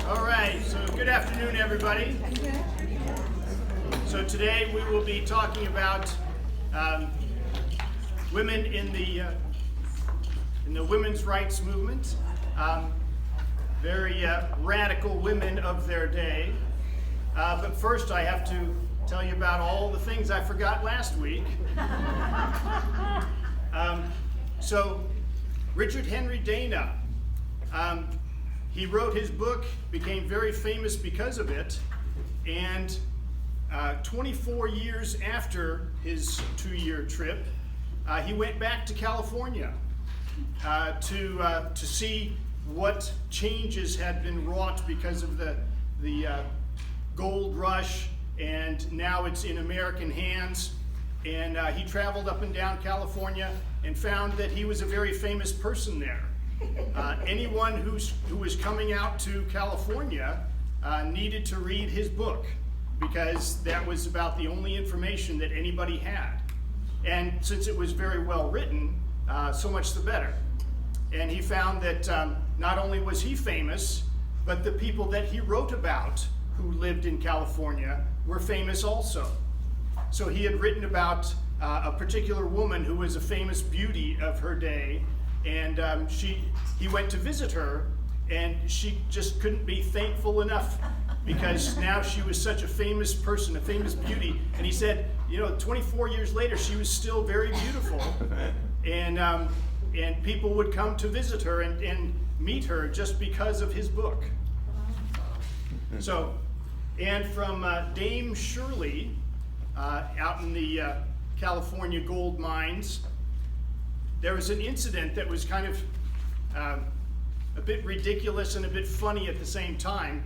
All right, so good afternoon, everybody. So today we will be talking about women in the women's rights movement, very radical women of their day. But first I have to tell you about all the things I forgot last week. So Richard Henry Dana, he wrote his book, became very famous because of it, and 24 years after his 2-year trip, he went back to California to see what changes had been wrought because of the gold rush, and now it's in American hands. And he traveled up and down California and found that he was a very famous person there. Anyone who was coming out to California needed to read his book, because that was about the only information that anybody had. And since it was very well written, so much the better. And he found that not only was he famous, but the people that he wrote about who lived in California were famous also. So he had written about a particular woman who was a famous beauty of her day, and he went to visit her, and she just couldn't be thankful enough, because now she was such a famous person, a famous beauty. And he said, 24 years later, she was still very beautiful, and people would come to visit her and meet her just because of his book. So, and from Dame Shirley, out in the California gold mines, there was an incident that was kind of a bit ridiculous and a bit funny at the same time.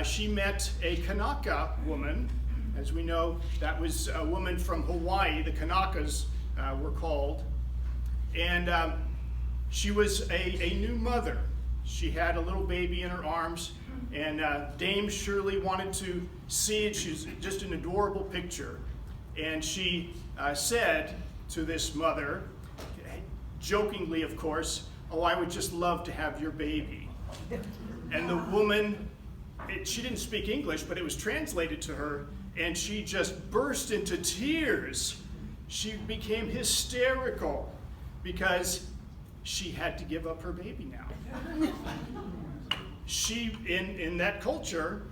She met a Kanaka woman. As we know, that was a woman from Hawaii. The Kanakas were called. And she was a new mother. She had a little baby in her arms, and Dame Shirley wanted to see it. She's just an adorable picture. And she said to this mother, jokingly of course, "Oh, I would just love to have your baby." And the woman, she didn't speak English, but it was translated to her, and she just burst into tears. She became hysterical because she had to give up her baby now. She, in that culture,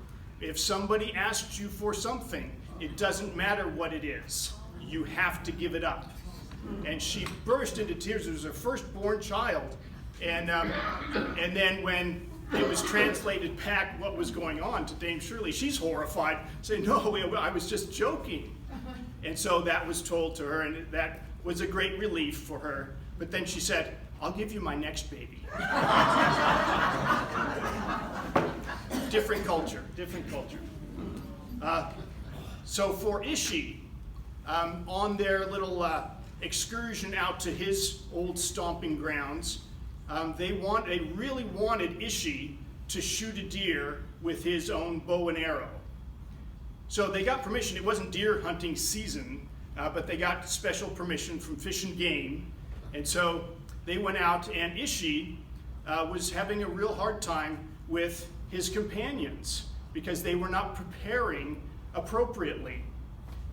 if somebody asked you for something, it doesn't matter what it is, you have to give it up. And she burst into tears. It was her firstborn child. And then when it was translated back what was going on to Dame Shirley, she's horrified, saying, "No, I was just joking." And so that was told to her, and that was a great relief for her. But then she said, "I'll give you my next baby." Different culture, different culture. So for Ishi, on their little excursion out to his old stomping grounds, they really wanted Ishi to shoot a deer with his own bow and arrow. So they got permission. It wasn't deer hunting season, but they got special permission from Fish and Game. And so they went out, and Ishi was having a real hard time with his companions because they were not preparing appropriately.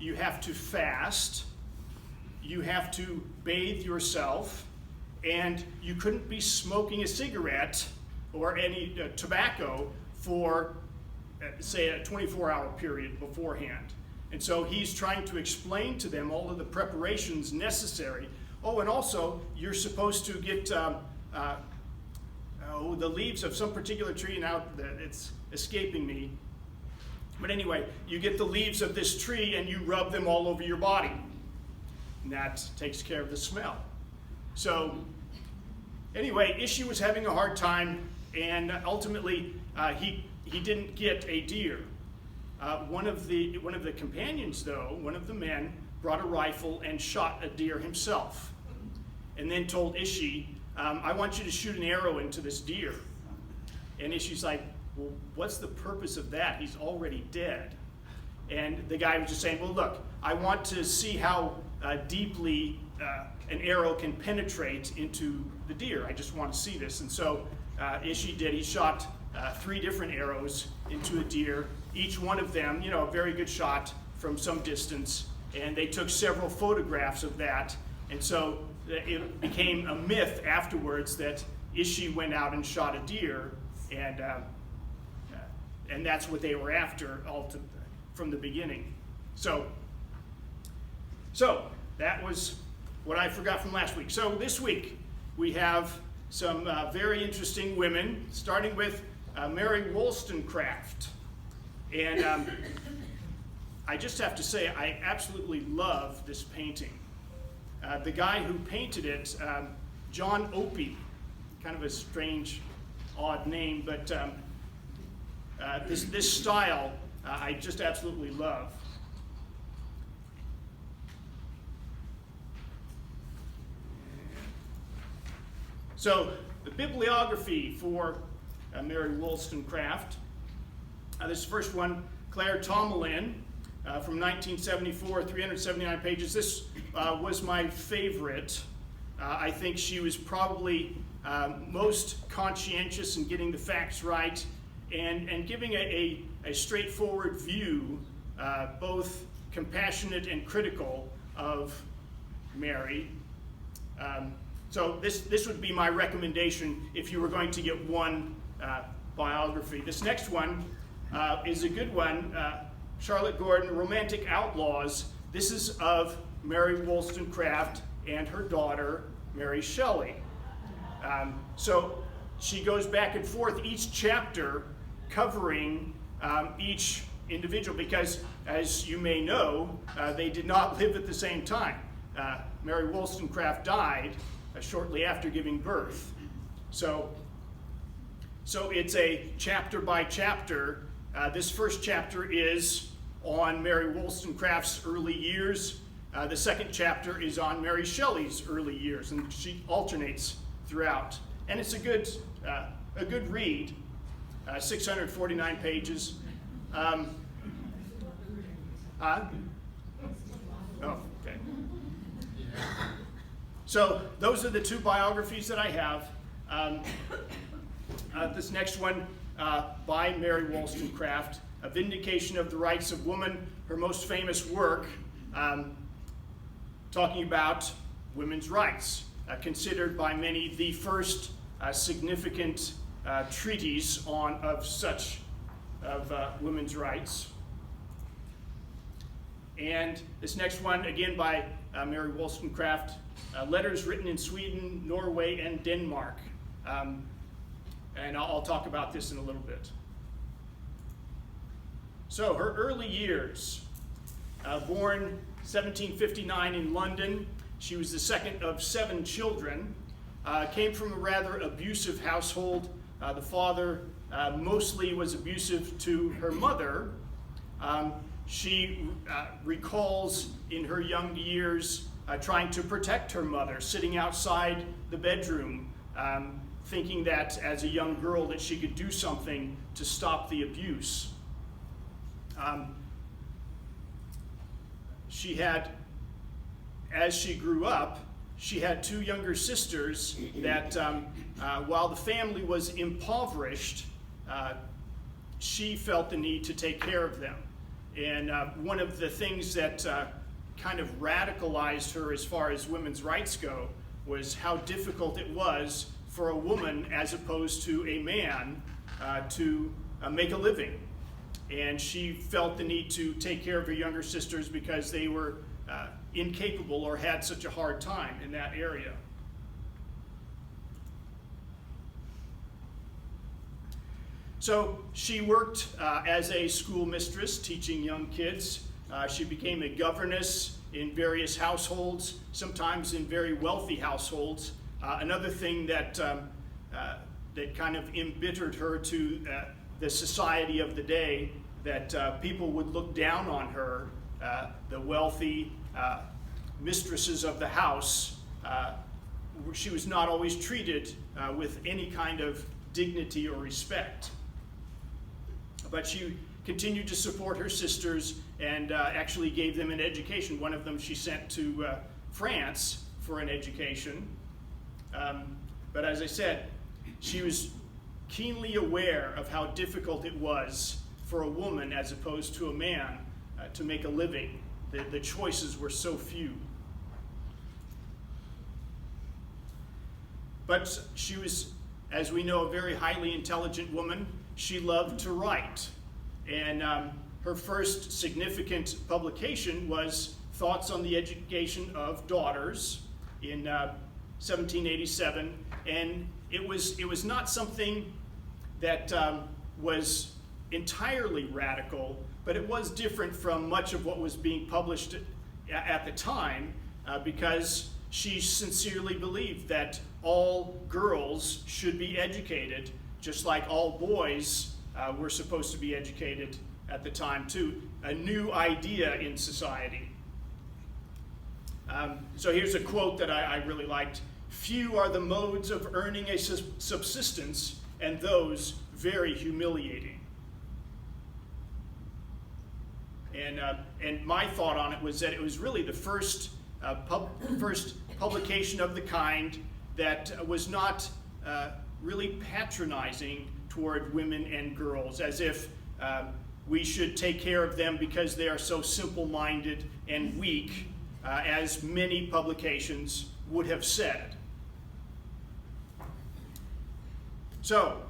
You have to fast, you have to bathe yourself, and you couldn't be smoking a cigarette or any tobacco for, say, a 24-hour period beforehand. And so he's trying to explain to them all of the preparations necessary. Oh, and also, you're supposed to get the leaves of some particular tree. Now it's escaping me. But anyway, you get the leaves of this tree and you rub them all over your body. And that takes care of the smell. So anyway, Ishi was having a hard time, and ultimately he didn't get a deer. One of the companions, though, one of the men, brought a rifle and shot a deer himself, and then told Ishi, "I want you to shoot an arrow into this deer." And Ishi's like, "Well, what's the purpose of that? He's already dead." And the guy was just saying, "Well, look, I want to see how deeply an arrow can penetrate into the deer. I just want to see this." And so Ishii did. He shot 3 different arrows into a deer, each one of them, a very good shot from some distance, and they took several photographs of that, and so it became a myth afterwards that Ishii went out and shot a deer, and that's what they were after from the beginning. So that was what I forgot from last week. So this week we have some very interesting women, starting with Mary Wollstonecraft. And I just have to say, I absolutely love this painting. The guy who painted it, John Opie, kind of a strange, odd name, but this style I just absolutely love. So the bibliography for Mary Wollstonecraft. This first one, Claire Tomalin, from 1974, 379 pages. This was my favorite. I think she was probably most conscientious in getting the facts right and giving a straightforward view, both compassionate and critical, of Mary. So this would be my recommendation if you were going to get one biography. This next one is a good one. Charlotte Gordon, Romantic Outlaws. This is of Mary Wollstonecraft and her daughter, Mary Shelley. So she goes back and forth, each chapter covering each individual, because as you may know, they did not live at the same time. Mary Wollstonecraft died shortly after giving birth. So it's a chapter by chapter. This first chapter is on Mary Wollstonecraft's early years. The second chapter is on Mary Shelley's early years, and she alternates throughout. And it's a good read, 649 pages. Oh, okay. So those are the 2 biographies that I have. This next one by Mary Wollstonecraft, A Vindication of the Rights of Woman, her most famous work, talking about women's rights, considered by many the first significant treatise of women's rights. And this next one, again by Mary Wollstonecraft, Letters Written in Sweden, Norway, and Denmark. And I'll talk about this in a little bit. So her early years, born 1759 in London, she was the second of 7 children, came from a rather abusive household. The father mostly was abusive to her mother. She recalls in her young years trying to protect her mother, sitting outside the bedroom, thinking that as a young girl that she could do something to stop the abuse. She had, as she grew up, she had 2 younger sisters that while the family was impoverished, she felt the need to take care of them. And one of the things that kind of radicalized her as far as women's rights go was how difficult it was for a woman as opposed to a man to make a living. And she felt the need to take care of her younger sisters because they were incapable or had such a hard time in that area. So she worked as a schoolmistress, teaching young kids. She became a governess in various households, sometimes in very wealthy households. Another thing that kind of embittered her to the society of the day, that people would look down on her, the wealthy mistresses of the house. She was not always treated with any kind of dignity or respect. But she continued to support her sisters and actually gave them an education. One of them she sent to France for an education. But as I said, she was keenly aware of how difficult it was for a woman as opposed to a man to make a living. The choices were so few. But she was, as we know, a very highly intelligent woman. She loved to write. And her first significant publication was Thoughts on the Education of Daughters in 1787. And it was not something that was entirely radical, but it was different from much of what was being published at the time, because she sincerely believed that all girls should be educated, just like all boys were supposed to be educated at the time too. A new idea in society. So here's a quote that I really liked. "Few are the modes of earning a subsistence, and those very humiliating." And my thought on it was that it was really the first publication of the kind that was not really patronizing toward women and girls, as if we should take care of them because they are so simple-minded and weak, as many publications would have said. So,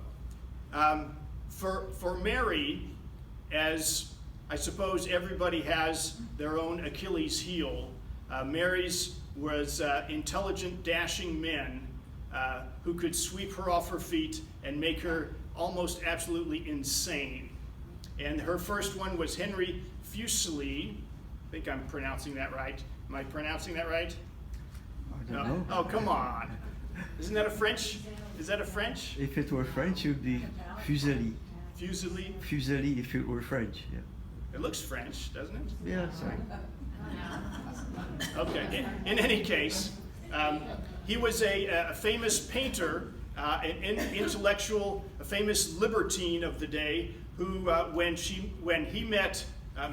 for Mary, as I suppose everybody has their own Achilles heel, Mary's was intelligent, dashing men who could sweep her off her feet and make her almost absolutely insane. And her first one was Henry Fuseli. I think I'm pronouncing that right. Am I pronouncing that right? I don't know. Oh, come on. Isn't that a French? Is that a French? If it were French, it would be Fuseli. Fuseli? Fuseli if it were French, yeah. It looks French, doesn't it? Yeah, sorry. Okay, in any case, he was a famous painter, an intellectual, a famous libertine of the day, who, when he met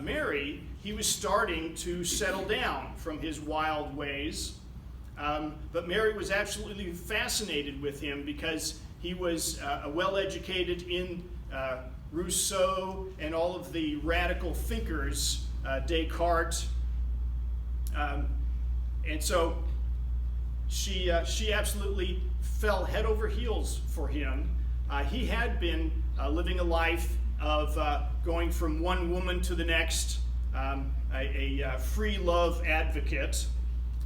Mary, he was starting to settle down from his wild ways. But Mary was absolutely fascinated with him because he was well-educated in Rousseau and all of the radical thinkers, Descartes. And so she absolutely fell head over heels for him. He had been living a life of going from one woman to the next, a free love advocate.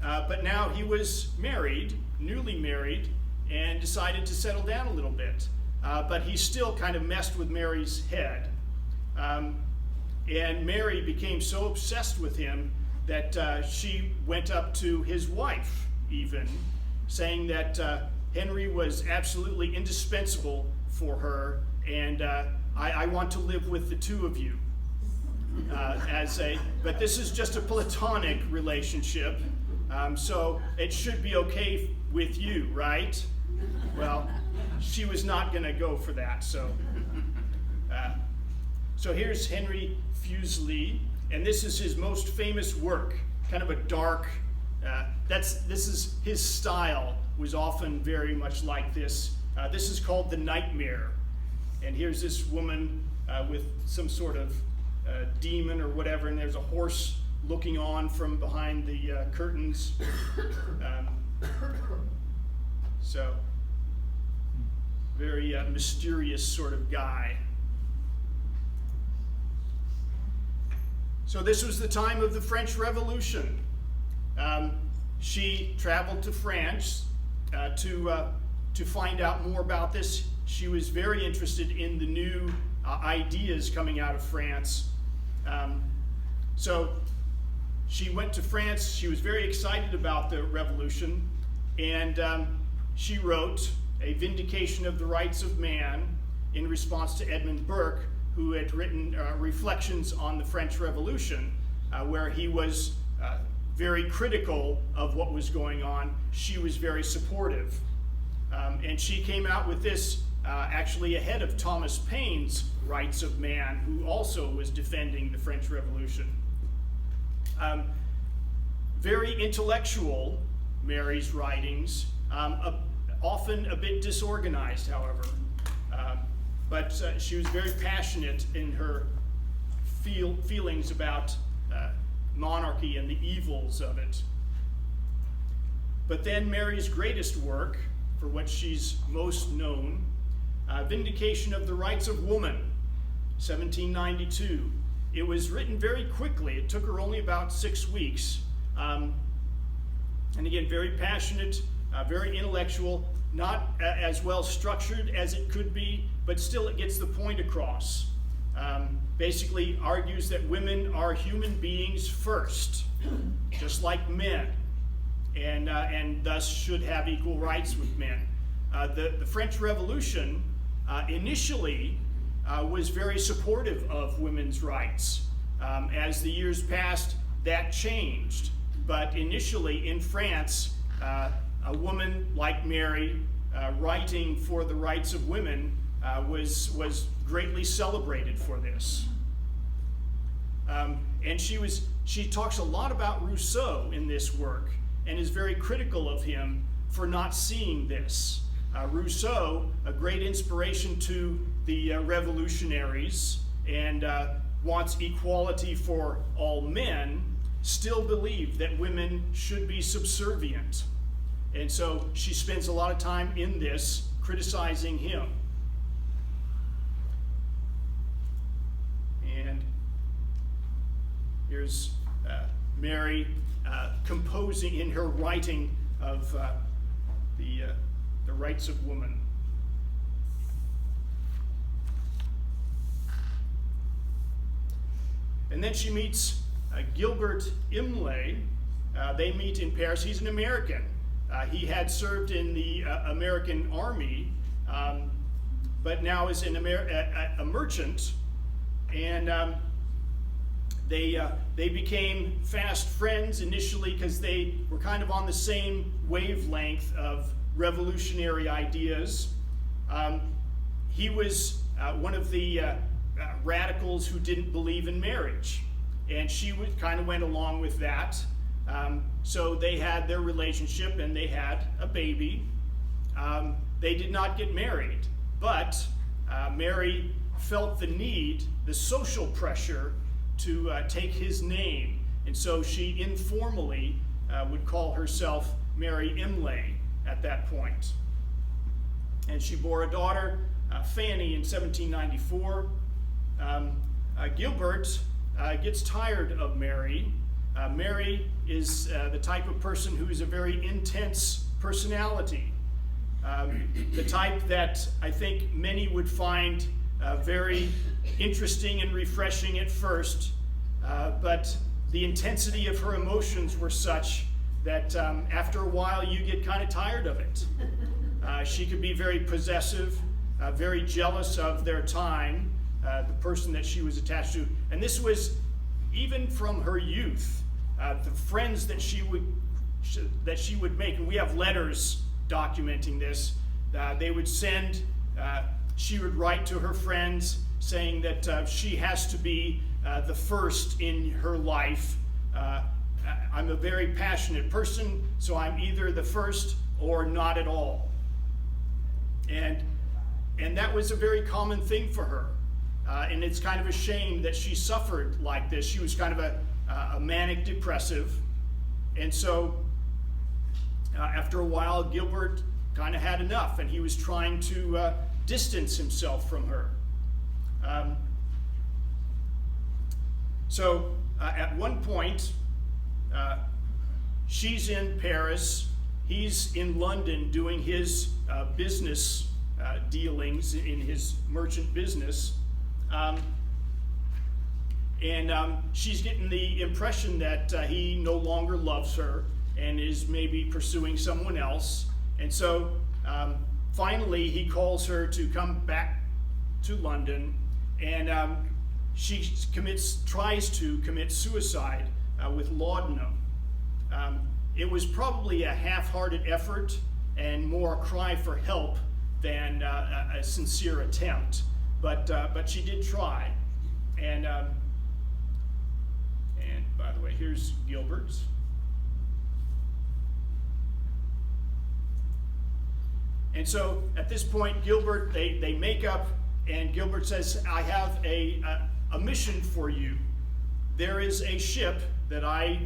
But now he was married, newly married, and decided to settle down a little bit. But he still kind of messed with Mary's head. And Mary became so obsessed with him that she went up to his wife, even, saying that Henry was absolutely indispensable for her, and I want to live with the two of you. But this is just a platonic relationship, so it should be okay with you, right? Well, she was not going to go for that, so here's Henry Fuseli, and this is his most famous work, kind of a dark, this is his style, was often very much like this. This is called The Nightmare, and here's this woman with some sort of demon or whatever, and there's a horse looking on from behind the curtains. So, very mysterious sort of guy. So this was the time of the French Revolution. She traveled to France to find out more about this. She was very interested in the new ideas coming out of France. So she went to France. She was very excited about the revolution, and she wrote a Vindication of the Rights of Man in response to Edmund Burke, who had written Reflections on the French Revolution, where he was very critical of what was going on. She was very supportive. And she came out with this actually ahead of Thomas Paine's Rights of Man, who also was defending the French Revolution. Very intellectual, Mary's writings, often a bit disorganized, however. But she was very passionate in her feelings about monarchy and the evils of it. But then Mary's greatest work, for what she's most known, Vindication of the Rights of Woman, 1792. It was written very quickly. It took her only about 6 weeks. And again, very passionate, very intellectual, not as well structured as it could be, but still it gets the point across. Basically argues that women are human beings first, just like men, and thus should have equal rights with men. The French Revolution initially was very supportive of women's rights. As the years passed, that changed. But initially in France, a woman like Mary writing for the rights of women was greatly celebrated for this. And she talks a lot about Rousseau in this work and is very critical of him for not seeing this. Rousseau, a great inspiration to the revolutionaries and wants equality for all men, still believed that women should be subservient. And so she spends a lot of time in this criticizing him. And here's Mary composing in her writing of the rights of woman. And then she meets Gilbert Imlay. They meet in Paris. He's an American. He had served in the American Army, but now is a merchant. And they became fast friends initially because they were kind of on the same wavelength of revolutionary ideas. He was one of the radicals who didn't believe in marriage, and she kind of went along with that. So they had their relationship and they had a baby. They did not get married, but Mary felt the need, the social pressure to take his name, and so she informally would call herself Mary Imlay at that point. And she bore a daughter, Fanny, in 1794. Gilbert gets tired of Mary. Mary is the type of person who is a very intense personality. The type that I think many would find very interesting and refreshing at first, but the intensity of her emotions were such that after a while you get kind of tired of it. She could be very possessive, very jealous of their time, the person that she was attached to. And this was even from her youth, the friends that she would make, and we have letters documenting this. They would send, she would write to her friends saying that she has to be the first in her life. I'm a very passionate person, so I'm either the first or not at all. And that was a very common thing for her. And it's kind of a shame that she suffered like this. She was kind of a manic depressive. And so after a while, Gilbert kind of had enough, and he was trying to distance himself from her. So at one point, she's in Paris, he's in London doing his business dealings in his merchant business. And she's getting the impression that he no longer loves her and is maybe pursuing someone else. And so finally he calls her to come back to London, and she tries to commit suicide with laudanum. It was probably a half-hearted effort and more a cry for help than a sincere attempt. But she did try. And by the way, here's Gilbert's. And so at this point, Gilbert, they make up, and Gilbert says, I have a mission for you. There is a ship that I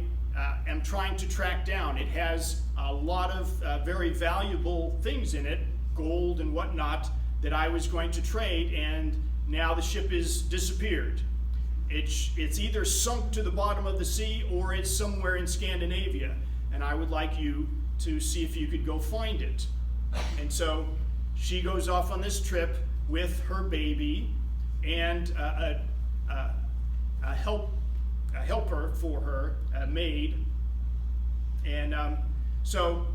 am trying to track down. It has a lot of very valuable things in it, gold and whatnot, that I was going to trade, and now the ship is disappeared. It's either sunk to the bottom of the sea or it's somewhere in Scandinavia, and I would like you to see if you could go find it. And so she goes off on this trip with her baby and a helper for her, a maid. And so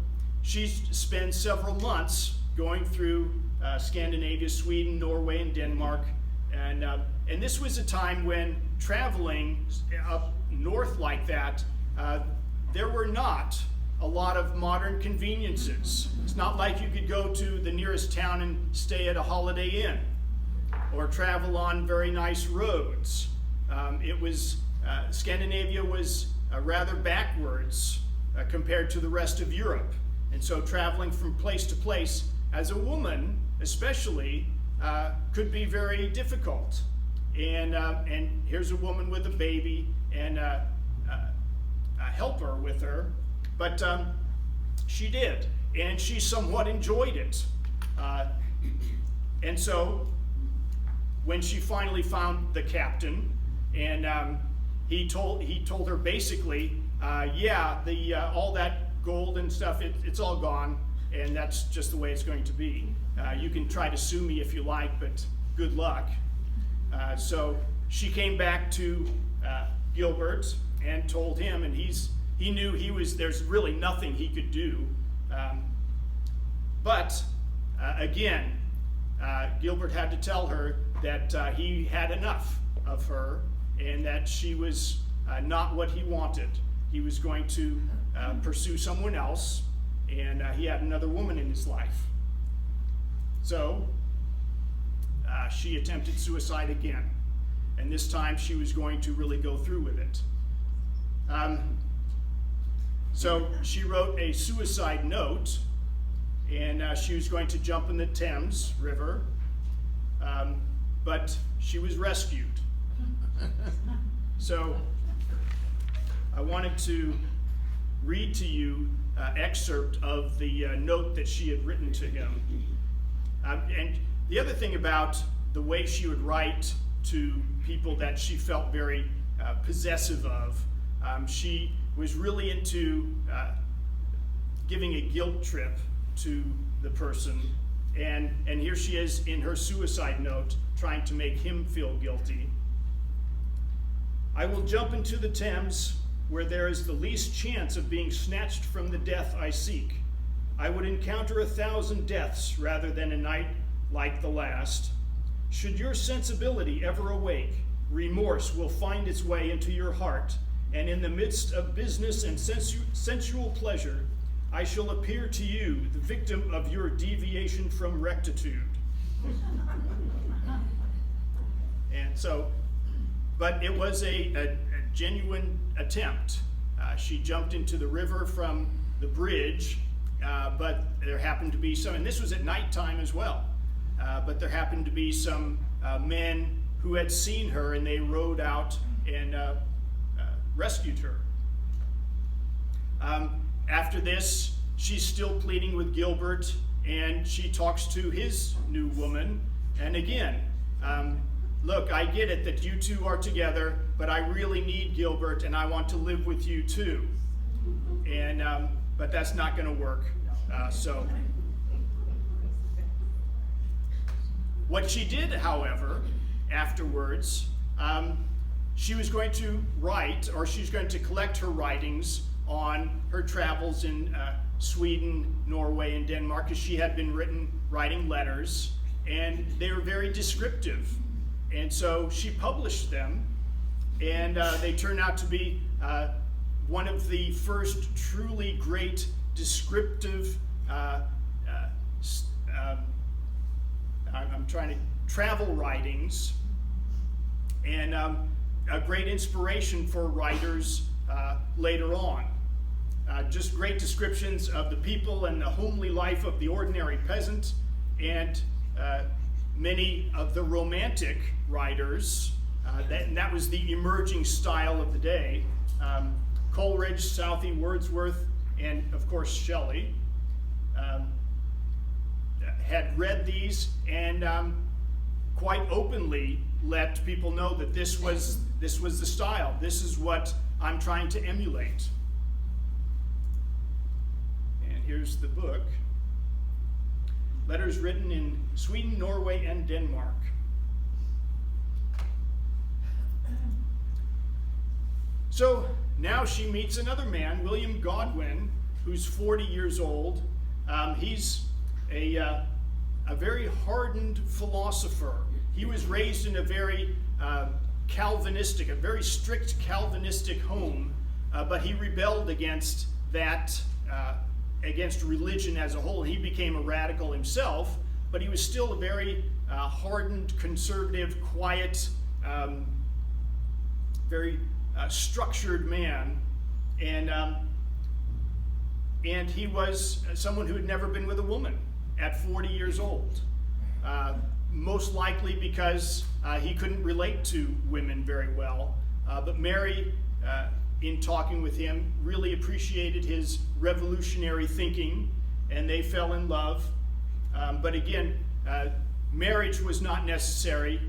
she spends several months going through Scandinavia, Sweden, Norway, and Denmark. And this was a time when traveling up north like that, there were not a lot of modern conveniences. It's not like you could go to the nearest town and stay at a Holiday Inn or travel on very nice roads. Scandinavia was rather backwards compared to the rest of Europe. And so traveling from place to place as a woman especially could be very difficult. And here's a woman with a baby and a helper with her. But she did, and she somewhat enjoyed it. And so when she finally found the captain, and he told her basically, all that gold and stuff, it's all gone, and that's just the way it's going to be. You can try to sue me if you like, but good luck. So she came back to Gilbert and told him, and he knew there's really nothing he could do. But again, Gilbert had to tell her that he had enough of her and that she was not what he wanted. He was going to pursue someone else, and he had another woman in his life. So she attempted suicide again, and this time she was going to really go through with it. So she wrote a suicide note, and she was going to jump in the Thames River, but she was rescued. So I wanted to read to you an excerpt of the note that she had written to him. And the other thing about the way she would write to people that she felt very possessive of, she was really into giving a guilt trip to the person. And here she is in her suicide note trying to make him feel guilty. I will jump into the Thames where there is the least chance of being snatched from the death I seek. I would encounter 1,000 deaths rather than a night like the last. Should your sensibility ever awake, remorse will find its way into your heart, and in the midst of business and sensual pleasure, I shall appear to you the victim of your deviation from rectitude. And so, but it was a genuine attempt. She jumped into the river from the bridge, but there happened to be some, and this was at nighttime as well, but there happened to be some men who had seen her, and they rowed out and rescued her. After this, she's still pleading with Gilbert, and she talks to his new woman. And again, look, I get it that you two are together, but I really need Gilbert, and I want to live with you too. And but that's not going to work. So what she did, however, afterwards, she was going to write, or she's going to collect her writings on her travels in Sweden, Norway, and Denmark, because she had been writing letters, and they were very descriptive. And so she published them, and they turned out to be one of the first truly great descriptive travel writings, and a great inspiration for writers later on. just great descriptions of the people and the homely life of the ordinary peasant, and many of the romantic writers, that was the emerging style of the day. Coleridge, Southey, Wordsworth, and of course Shelley had read these and quite openly let people know that this was the style. This is what I'm trying to emulate. And here's the book. Letters written in Sweden, Norway, and Denmark. So now she meets another man, William Godwin, who's 40 years old. He's a very hardened philosopher. He was raised in a very Calvinistic, a very strict Calvinistic home, but he rebelled against that, against religion as a whole. He became a radical himself, but he was still a very hardened, conservative, quiet, very structured man, and he was someone who had never been with a woman at 40 years old, most likely because he couldn't relate to women very well. But Mary, in talking with him, really appreciated his revolutionary thinking, and they fell in love. But again, marriage was not necessary.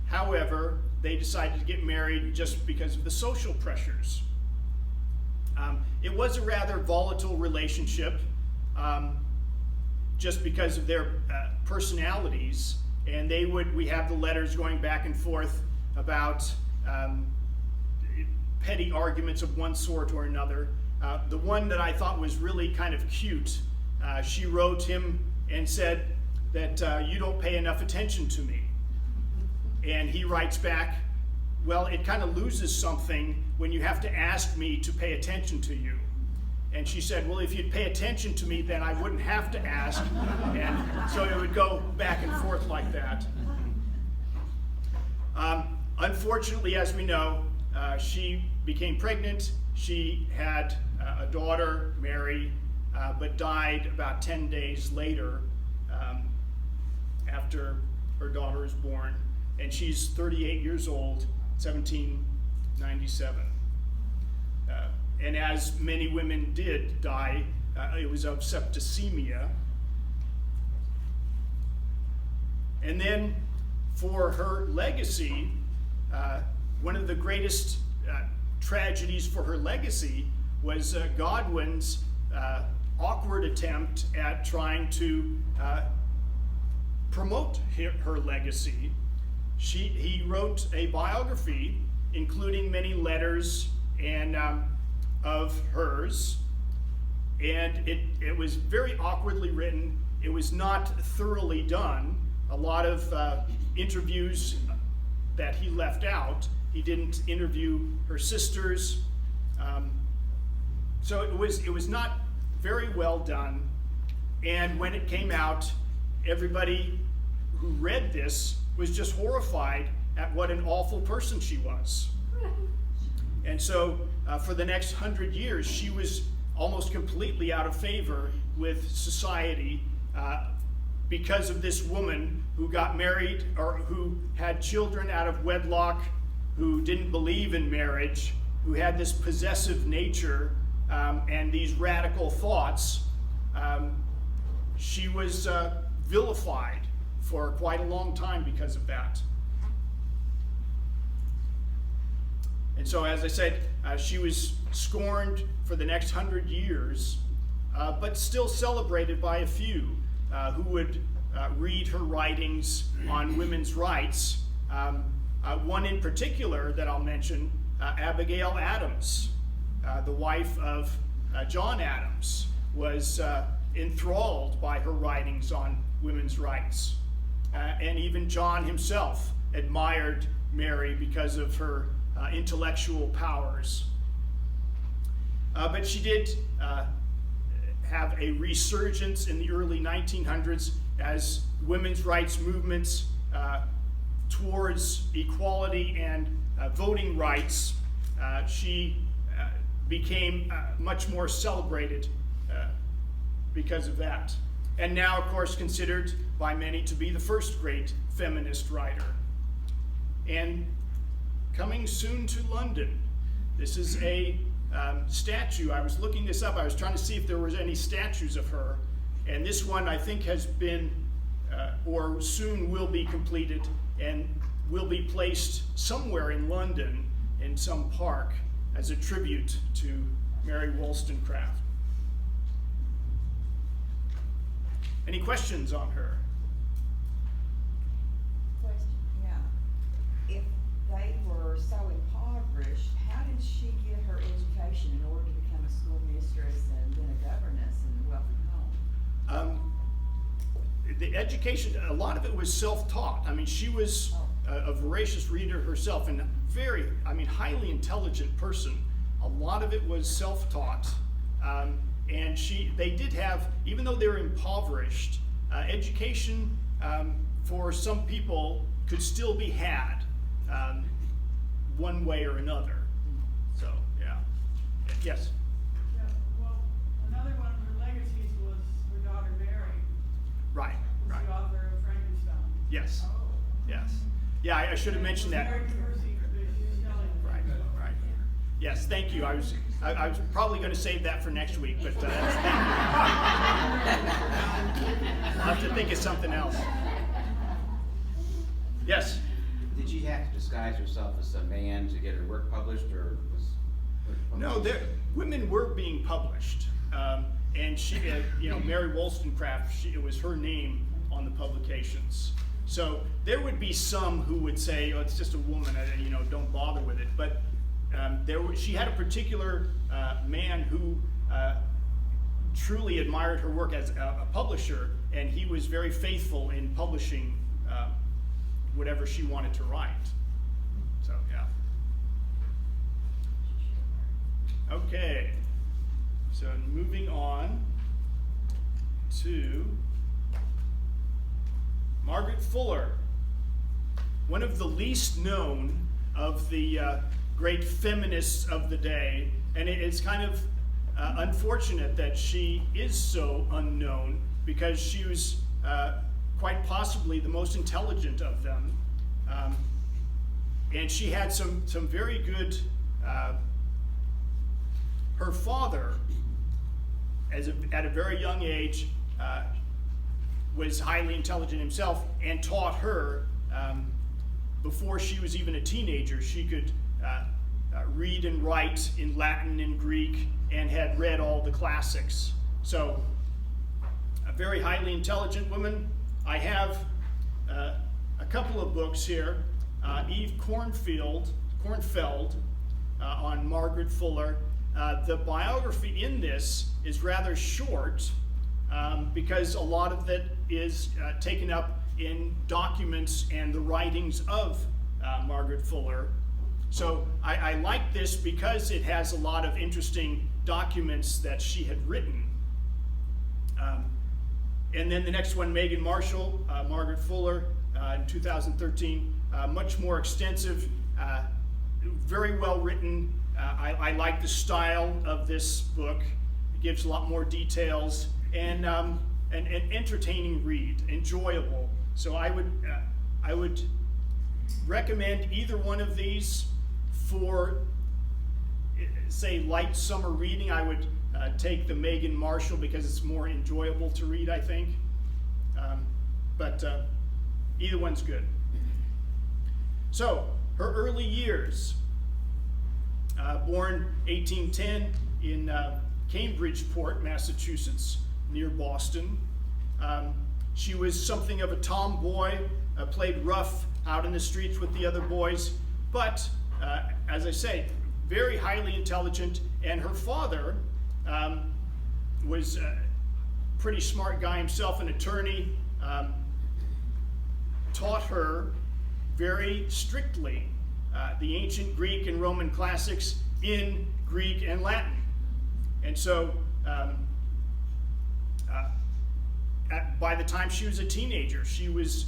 However, they decided to get married just because of the social pressures. It was a rather volatile relationship, just because of their personalities, and we have the letters going back and forth about petty arguments of one sort or another. The one that I thought was really kind of cute, she wrote him and said that you don't pay enough attention to me. And he writes back, well, it kind of loses something when you have to ask me to pay attention to you. And she said, well, if you'd pay attention to me, then I wouldn't have to ask. And so it would go back and forth like that. Unfortunately, as we know, she became pregnant. She had a daughter, Mary, but died about 10 days later after her daughter was born. And she's 38 years old, 1797. And as many women did die, it was of septicemia. And then for her legacy, one of the greatest tragedies for her legacy was Godwin's awkward attempt at trying to promote her legacy. He wrote a biography, including many letters and of hers, and it was very awkwardly written. It was not thoroughly done. A lot of interviews that he left out. He didn't interview her sisters, so it was not very well done. And when it came out, everybody who read this was just horrified at what an awful person she was. And so for the next 100 years, she was almost completely out of favor with society because of this woman who got married or who had children out of wedlock, who didn't believe in marriage, who had this possessive nature and these radical thoughts. She was vilified for quite a long time because of that. And so, as I said, she was scorned for the next 100 years, but still celebrated by a few who would read her writings on women's rights. One in particular that I'll mention, Abigail Adams, the wife of John Adams, was enthralled by her writings on women's rights. And even John himself admired Mary because of her intellectual powers. But she did have a resurgence in the early 1900s as women's rights movements towards equality and voting rights. She became much more celebrated because of that. And now, of course, considered by many to be the first great feminist writer. And coming soon to London, this is a statue. I was looking this up. I was trying to see if there was any statues of her. And this one, I think, has been, or soon will be completed, and will be placed somewhere in London in some park as a tribute to Mary Wollstonecraft. Any questions on her? Question, yeah. If they were so impoverished, how did she get her education in order to become a school mistress and then a governess in a wealthy home? The education, a lot of it was self-taught. I mean, she was a voracious reader herself and highly intelligent person. A lot of it was self-taught. And they did have, even though they were impoverished, education for some people could still be had one way or another. So, yeah. Yes? Yeah, well, another one of her legacies was her daughter Mary, Right, who's right. the author of Frankenstein. Yes, yes. Yeah, I should have mentioned that. Very controversial, but she's telling it. Right, right. Yes, thank you. I was probably going to save that for next week, but I'll have to think of something else. Yes? Did she have to disguise herself as a man to get her work published, or was? No, women were being published, and she, Mary Wollstonecraft. It was her name on the publications. So there would be some who would say, "Oh, it's just a woman. Don't bother with it." But she had a particular man who truly admired her work as a publisher, and he was very faithful in publishing whatever she wanted to write. So, yeah. Okay. So moving on to Margaret Fuller, one of the least known of the great feminists of the day, and it's kind of unfortunate that she is so unknown because she was quite possibly the most intelligent of them, and she had some very good. Her father, at a very young age, was highly intelligent himself and taught her before she was even a teenager. She could read and write in Latin and Greek and had read all the classics. So, a very highly intelligent woman. I have a couple of books here. Eve Kornfeld on Margaret Fuller. The biography in this is rather short because a lot of it is taken up in documents and the writings of Margaret Fuller. So I like this because it has a lot of interesting documents that she had written. And then the next one, Megan Marshall, Margaret Fuller, in 2013, much more extensive, very well written. I like the style of this book. It gives a lot more details and an entertaining read, enjoyable. So I would recommend either one of these for, say, light summer reading. I would take the Megan Marshall because it's more enjoyable to read, I think. But either one's good. So, her early years. Born 1810 in Cambridgeport, Massachusetts, near Boston. She was something of a tomboy, played rough out in the streets with the other boys, but as I say, very highly intelligent, and her father was a pretty smart guy himself, an attorney, taught her very strictly the ancient Greek and Roman classics in Greek and Latin. And so by the time she was a teenager, she was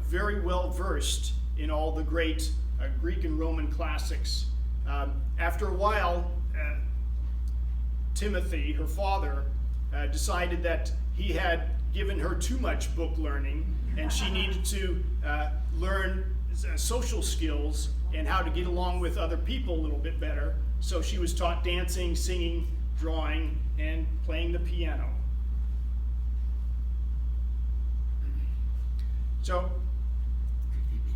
very well versed in all the great Greek and Roman classics. After a while, Timothy, her father, decided that he had given her too much book learning, and she needed to learn social skills and how to get along with other people a little bit better. So she was taught dancing, singing, drawing, and playing the piano. So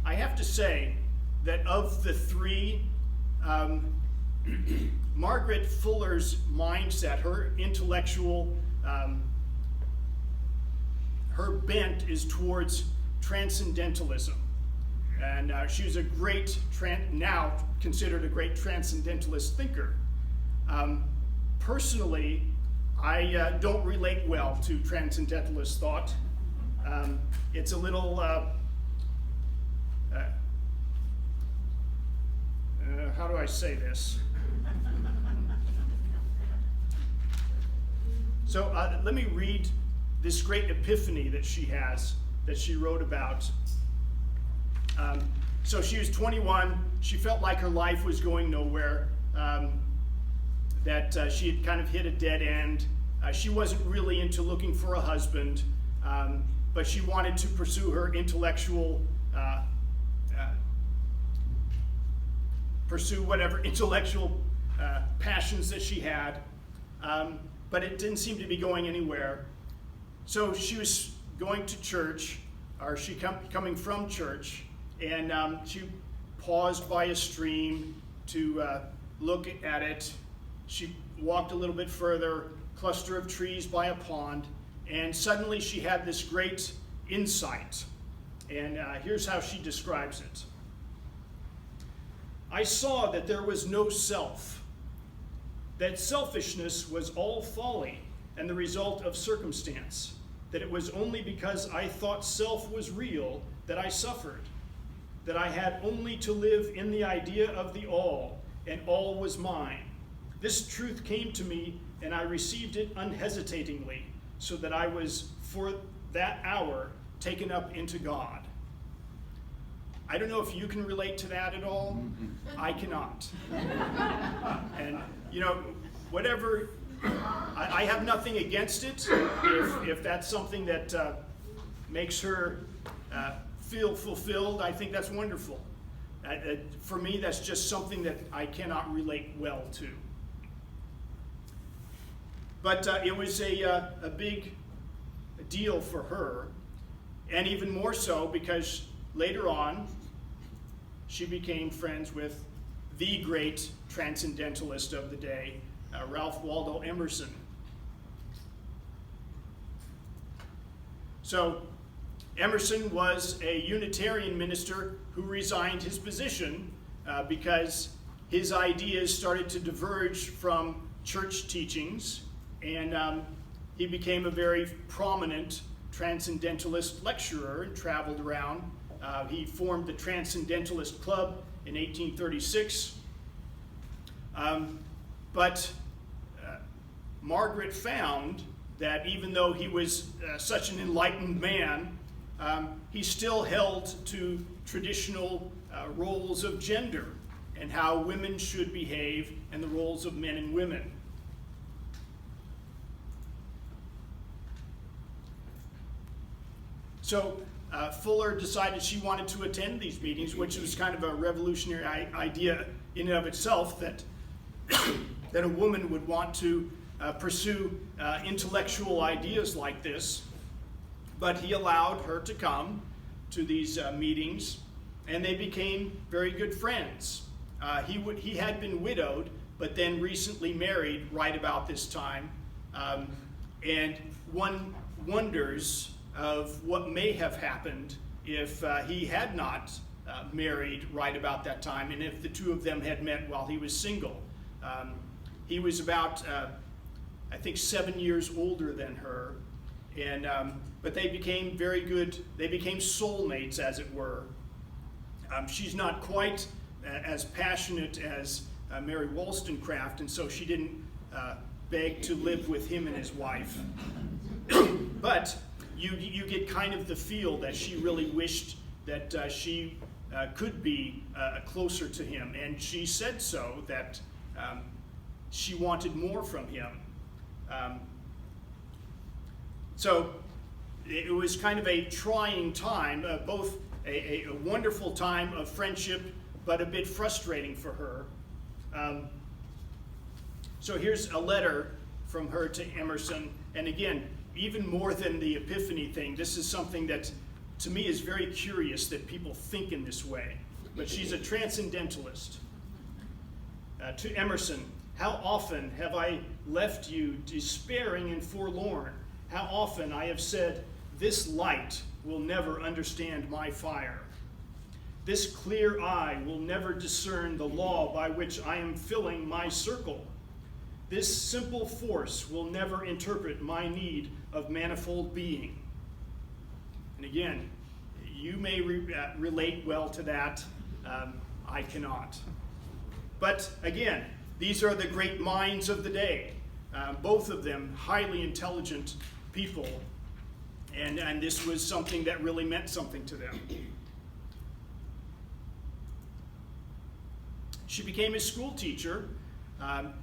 I have to say that of the three, Margaret Fuller's mindset, her intellectual, her bent is towards transcendentalism. And she was a great, now considered a great transcendentalist thinker. Personally, I don't relate well to transcendentalist thought. It's a little, how do I say this? So let me read this great epiphany that she has, that she wrote about. So she was 21. She felt like her life was going nowhere, that she had kind of hit a dead end. She wasn't really into looking for a husband, but she wanted to pursue her intellectual, pursue whatever intellectual passions that she had, but it didn't seem to be going anywhere. So she was going to church, or she coming from church, and she paused by a stream to look at it. She walked a little bit further, cluster of trees by a pond, and suddenly she had this great insight. And here's how she describes it. I saw that there was no self, that selfishness was all folly and the result of circumstance, that it was only because I thought self was real that I suffered, that I had only to live in the idea of the all, and all was mine. This truth came to me, and I received it unhesitatingly, so that I was, for that hour, taken up into God. I don't know if you can relate to that at all. I cannot. And, you know, whatever, I have nothing against it. If that's something that makes her feel fulfilled, I think that's wonderful. For me, that's just something that I cannot relate well to. But it was a big deal for her, and even more so because later on, she became friends with the great transcendentalist of the day, Ralph Waldo Emerson. So Emerson was a Unitarian minister who resigned his position because his ideas started to diverge from church teachings, and he became a very prominent transcendentalist lecturer and traveled around. He formed the Transcendentalist Club in 1836. But Margaret found that even though he was such an enlightened man, he still held to traditional roles of gender and how women should behave and the roles of men and women. So Fuller decided she wanted to attend these meetings, which was kind of a revolutionary idea in and of itself, that that a woman would want to pursue intellectual ideas like this. But he allowed her to come to these meetings, and they became very good friends. He had been widowed, but then recently married right about this time. And one wonders of what may have happened if he had not married right about that time, and if the two of them had met while he was single. He was about, I think, 7 years older than her, and but they became very good. They became soulmates, as it were. She's not quite as passionate as Mary Wollstonecraft, and so she didn't beg to live with him and his wife. But you get kind of the feel that she really wished that she could be closer to him, and she said so, that she wanted more from him. So it was kind of a trying time, both a wonderful time of friendship, but a bit frustrating for her. So here's a letter from her to Emerson, and again, even more than the Epiphany thing, this is something that to me is very curious that people think in this way. But she's a transcendentalist. To Emerson, how often have I left you despairing and forlorn? How often I have said, this light will never understand my fire. This clear eye will never discern the law by which I am filling my circle. This simple force will never interpret my need of manifold being. And again, you may relate well to that. I cannot. But again, these are the great minds of the day. Both of them highly intelligent people. And this was something that really meant something to them. She became a school teacher.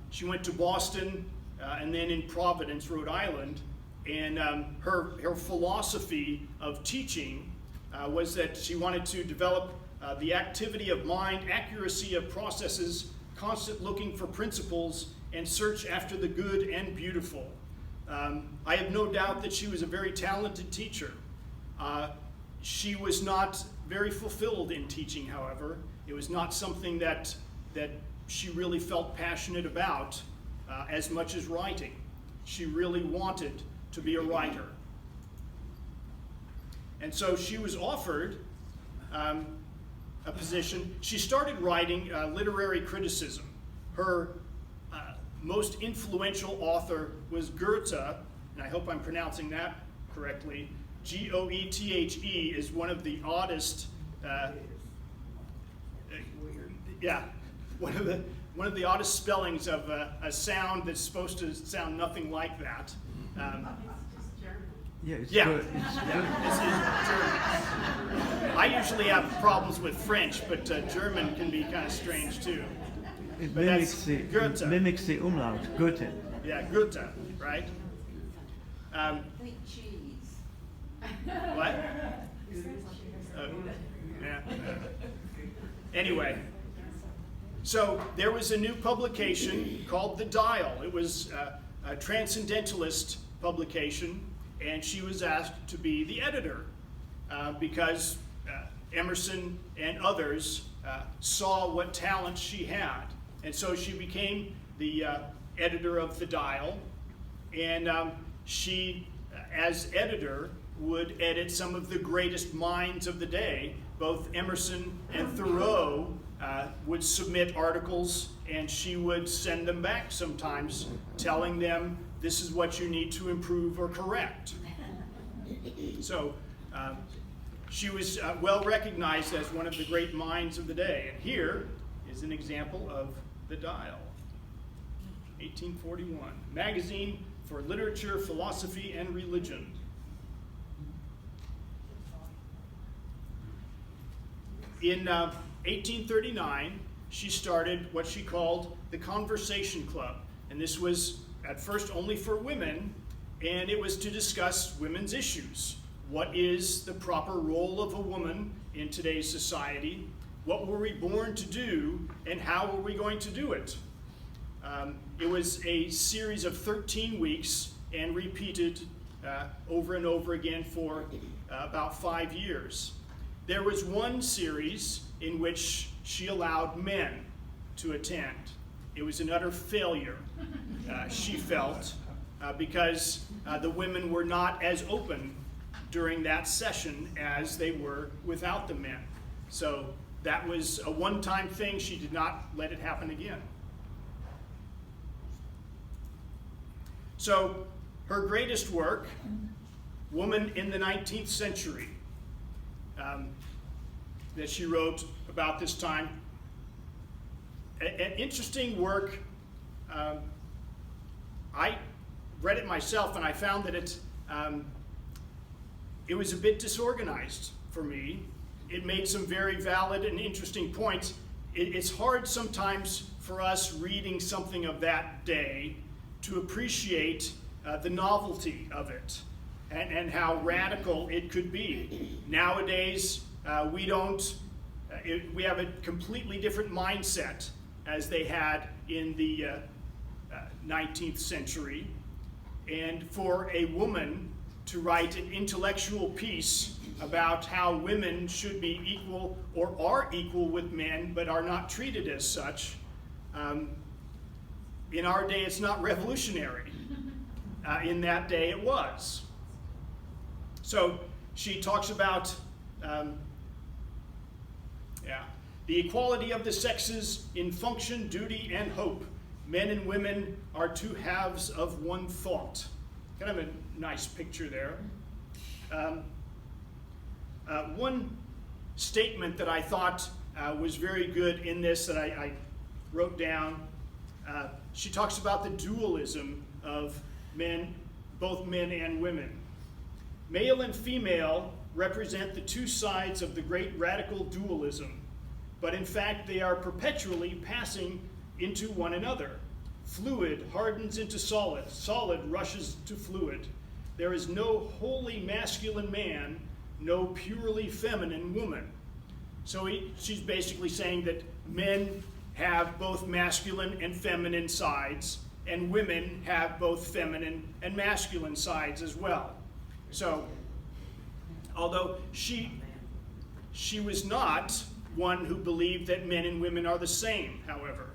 She went to Boston and then in Providence, Rhode Island. And her philosophy of teaching was that she wanted to develop the activity of mind, accuracy of processes, constant looking for principles, and search after the good and beautiful. I have no doubt that she was a very talented teacher. She was not very fulfilled in teaching, however. It was not something that she really felt passionate about as much as writing. She really wanted to be a writer. And so she was offered a position. She started writing literary criticism. Her most influential author was Goethe, and I hope I'm pronouncing that correctly. Goethe is one of the oddest, one of the oddest spellings of a sound that's supposed to sound nothing like that. Yeah, it's Yeah. good. It's good. This is German. I usually have problems with French, but German can be kind of strange too. It But that's Goethe. mimics the umlaut, Goethe. Yeah, Goethe, right? I think cheese. What? Yeah. Anyway, so there was a new publication called The Dial. It was a Transcendentalist publication, and she was asked to be the editor because Emerson and others saw what talent she had. And so she became the editor of The Dial, and she, as editor, would edit some of the greatest minds of the day. Both Emerson and Thoreau would submit articles, and she would send them back sometimes, telling them this is what you need to improve or correct. So she was well recognized as one of the great minds of the day. And here is an example of The Dial, 1841, magazine for literature, philosophy, and religion. In 1839, she started what she called the Conversation Club. And this was at first only for women, and it was to discuss women's issues. What is the proper role of a woman in today's society? What were we born to do, and how were we going to do it? It was a series of 13 weeks and repeated over and over again for about 5 years. There was one series in which she allowed men to attend. It was an utter failure, she felt, because the women were not as open during that session as they were without the men. So that was a one-time thing. She did not let it happen again. So her greatest work, Woman in the 19th Century, that she wrote about this time. An interesting work. I read it myself, and I found that it was a bit disorganized for me. It made some very valid and interesting points. It's hard sometimes for us reading something of that day to appreciate the novelty of it and how radical it could be. Nowadays, we have a completely different mindset as they had in the 19th century. And for a woman to write an intellectual piece about how women should be equal or are equal with men but are not treated as such, in our day it's not revolutionary. In that day it was. So she talks about the equality of the sexes in function, duty, and hope. Men and women are two halves of one thought. Kind of a nice picture there. One statement that I thought was very good in this that I wrote down, she talks about the dualism of men, both men and women. Male and female represent the two sides of the great radical dualism, but in fact they are perpetually passing into one another. Fluid hardens into solid, solid rushes to fluid. There is no wholly masculine man, no purely feminine woman. So she's basically saying that men have both masculine and feminine sides, and women have both feminine and masculine sides as well. So, although she was not one who believed that men and women are the same, however.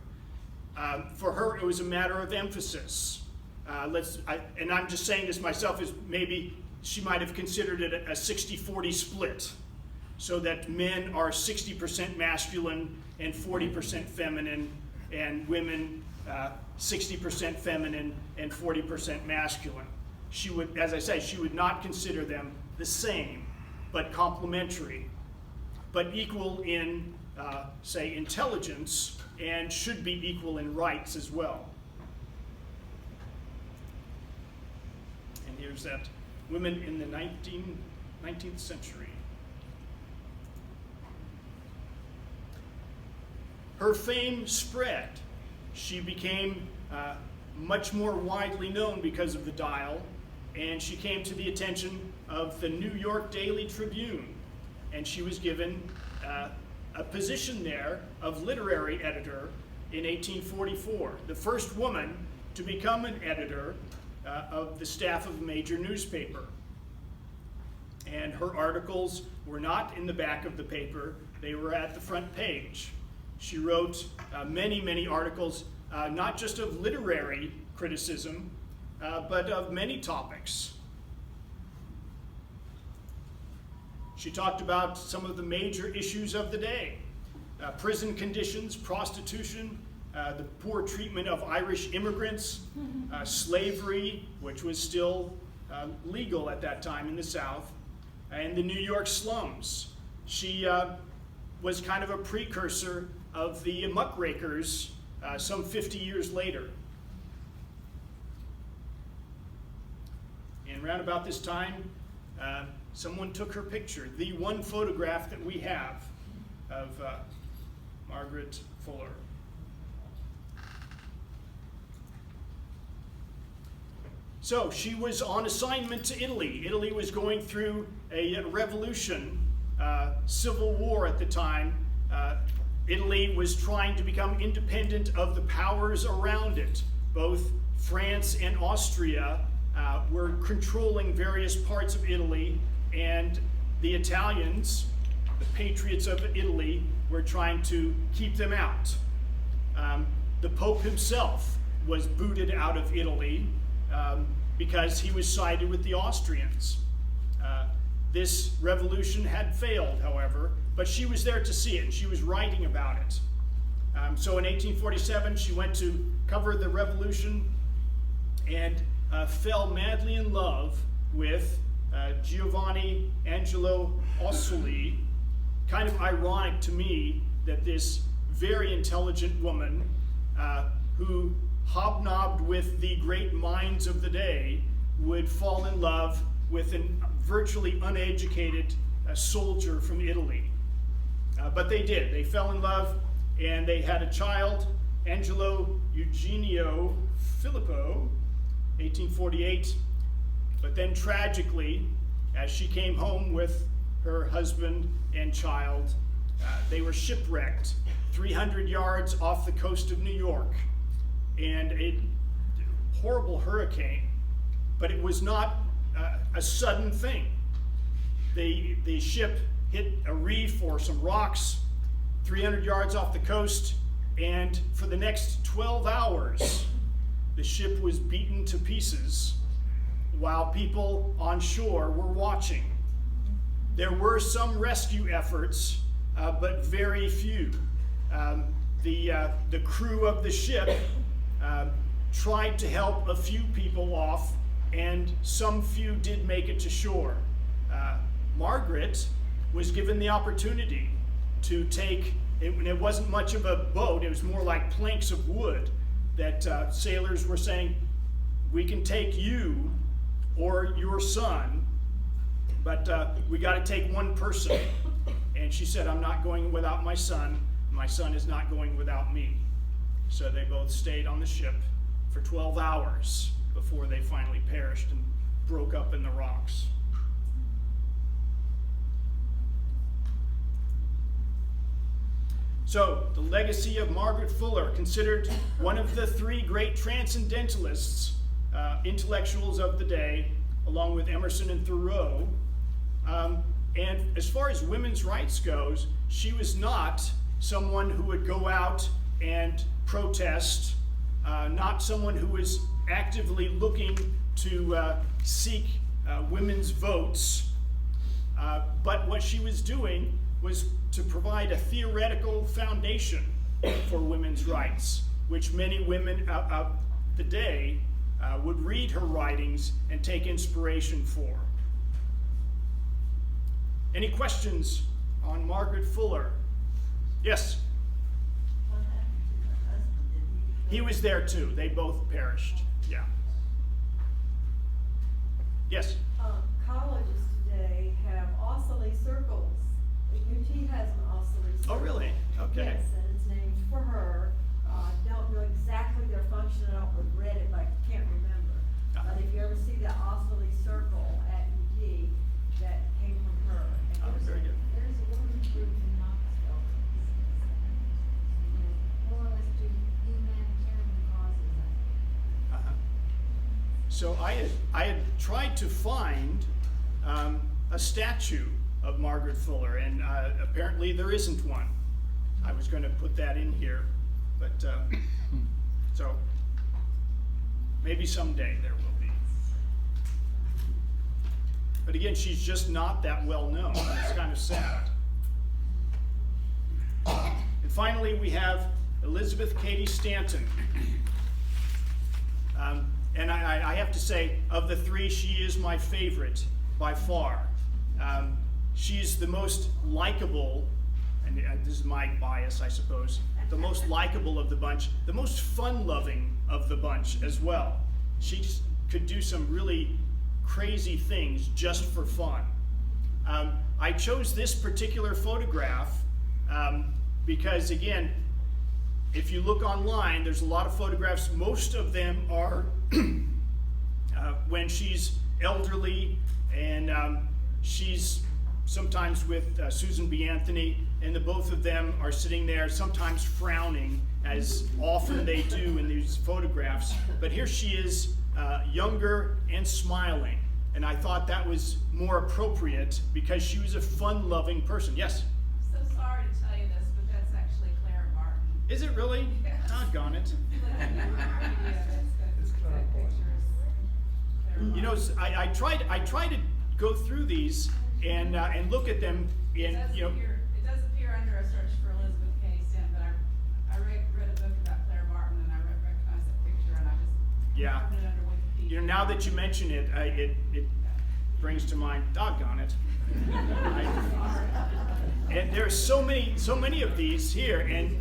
For her, it was a matter of emphasis. And I'm just saying this myself, is maybe she might have considered it a 60-40 split, so that men are 60% masculine and 40% feminine, and women 60% feminine and 40% masculine. She would, as I say, she would not consider them the same, but complementary, but equal in, say, intelligence, and should be equal in rights as well. And here's that women in the 19th century. Her fame spread. She became much more widely known because of the Dial, and she came to the attention of the New York Daily Tribune, and she was given a position there of literary editor in 1844, the first woman to become an editor of the staff of a major newspaper. And her articles were not in the back of the paper, they were at the front page. She wrote many, many articles, not just of literary criticism, but of many topics. She talked about some of the major issues of the day: prison conditions, prostitution, the poor treatment of Irish immigrants, slavery, which was still legal at that time in the South, and the New York slums. She was kind of a precursor of the muckrakers some 50 years later. And around about this time, someone took her picture, the one photograph that we have of Margaret Fuller. So she was on assignment to Italy. Italy was going through a revolution, civil war at the time. Italy was trying to become independent of the powers around it. Both France and Austria were controlling various parts of Italy, and the Italians, the patriots of Italy, were trying to keep them out. The Pope himself was booted out of Italy because he was sided with the Austrians. This revolution had failed, however, but she was there to see it, and she was writing about it. So in 1847, she went to cover the revolution and fell madly in love with Giovanni Angelo Ossoli. Kind of ironic to me that this very intelligent woman who hobnobbed with the great minds of the day would fall in love with a virtually uneducated soldier from Italy. But they did. They fell in love, and they had a child, Angelo Eugenio Filippo, 1848. But then tragically, as she came home with her husband and child, they were shipwrecked 300 yards off the coast of New York. And a horrible hurricane, but it was not a sudden thing. The ship hit a reef or some rocks 300 yards off the coast, and for the next 12 hours, the ship was beaten to pieces while people on shore were watching. There were some rescue efforts, but very few. The crew of the ship tried to help a few people off, and some few did make it to shore. Margaret was given the opportunity to take, it wasn't much of a boat, it was more like planks of wood that sailors were saying, we can take you or your son, but we got to take one person. And she said, I'm not going without my son is not going without me. So they both stayed on the ship for 12 hours before they finally perished and broke up in the rocks. So, the legacy of Margaret Fuller, considered one of the three great transcendentalists, intellectuals of the day, along with Emerson and Thoreau. And as far as women's rights goes, she was not someone who would go out and protest, not someone who was actively looking to seek women's votes, but what she was doing was to provide a theoretical foundation for women's rights, which many women of the day would read her writings and take inspiration for. Any questions on Margaret Fuller? Yes? What happened to her husband? Did He was there too. They both perished. Yeah. Yes? Colleges today have oscillatory circles. The UT has an oscillatory circle. Oh, really? Okay. Yes, and it's named for her. I don't know exactly their function. I don't regret it, but I can't remember. But if you ever see that oscillatory circle at UT, that came from her. And Oh, very good. There's a women's group in Knoxville, more or less do humanitarian causes, I think. Uh-huh. So I had tried to find a statue of Margaret Fuller, and apparently there isn't one. I was going to put that in here, but so maybe someday there will be. But again, she's just not that well known. It's kind of sad. And finally, we have Elizabeth Cady Stanton. And I have to say, of the three, she is my favorite by far. She's the most likable, and this is my bias, I suppose, the most likable of the bunch, the most fun-loving of the bunch as well. She could do some really crazy things just for fun. I chose this particular photograph because, again, if you look online, there's a lot of photographs. Most of them are when she's elderly, and she's sometimes with Susan B. Anthony, and the both of them are sitting there, sometimes frowning, as often they do in these photographs. But here she is, younger and smiling. And I thought that was more appropriate because she was a fun-loving person. Yes? So sorry to tell you this, but that's actually Clara Barton. Is it really? Yeah. Doggone it. You know, I try to go through these and look at them in, It does appear under a search for Elizabeth Cady Stanton, but I read a book about Clara Barton, and I recognized that picture, and I just Yeah. found it under Wikipedia. You know, now that you mention it, it brings to mind, doggone it. And there's so many of these here, and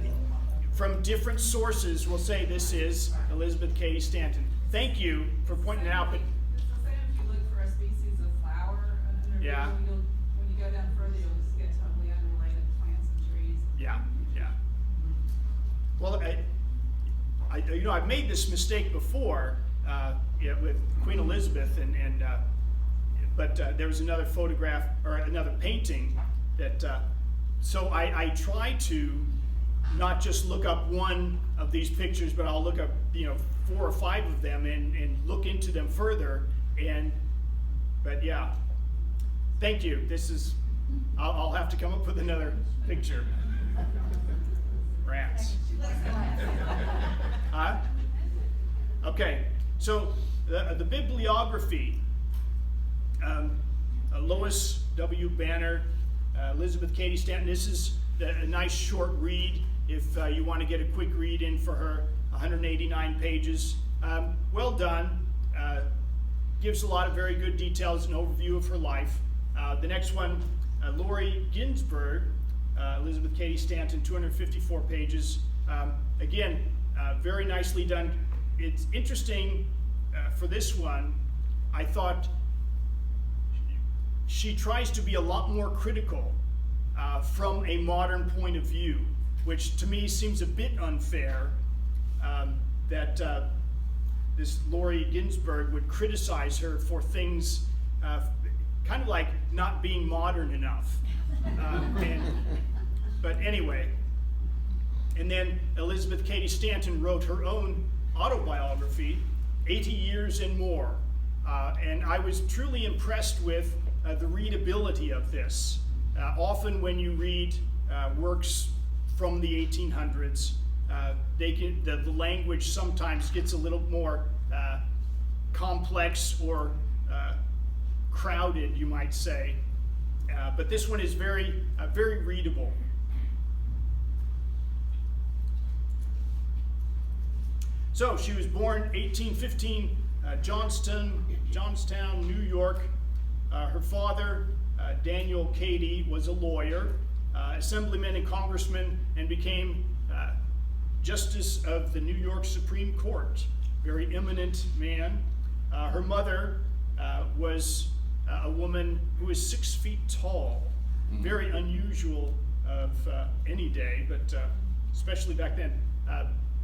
from different sources will say this is Elizabeth Cady Stanton. Thank you for pointing it out, but It's the same if you look for a species of flower under Yeah. when you go down further, you'll just get totally unrelated plants and trees. yeah. Well, I've made this mistake before yeah, with Queen Elizabeth, but there was another photograph or another painting that. So I try to not just look up one of these pictures, but I'll look up 4 or 5 of them and look into them further. But yeah, thank you. This is. I'll have to come up with another picture. Rats. Huh? Okay, so the bibliography, Lois W. Banner, Elizabeth Cady Stanton. This is a nice short read if you want to get a quick read in for her, 189 pages. Well done. Gives a lot of very good details and overview of her life. The next one, Lori Ginsburg, Elizabeth Cady Stanton, 254 pages. Again, very nicely done. It's interesting for this one, I thought she tries to be a lot more critical from a modern point of view, which to me seems a bit unfair that this Lori Ginsburg would criticize her for things kind of like not being modern enough. But anyway, and then Elizabeth Cady Stanton wrote her own autobiography, 80 Years and More. And I was truly impressed with the readability of this. Often when you read works from the 1800s, the language sometimes gets a little more complex or crowded, you might say. But this one is very, very readable. So she was born 1815, Johnstown, New York. Her father, Daniel Cady, was a lawyer, assemblyman and congressman, and became Justice of the New York Supreme Court. Very eminent man. Her mother was a woman who was 6 feet tall. Very unusual of any day, but especially back then.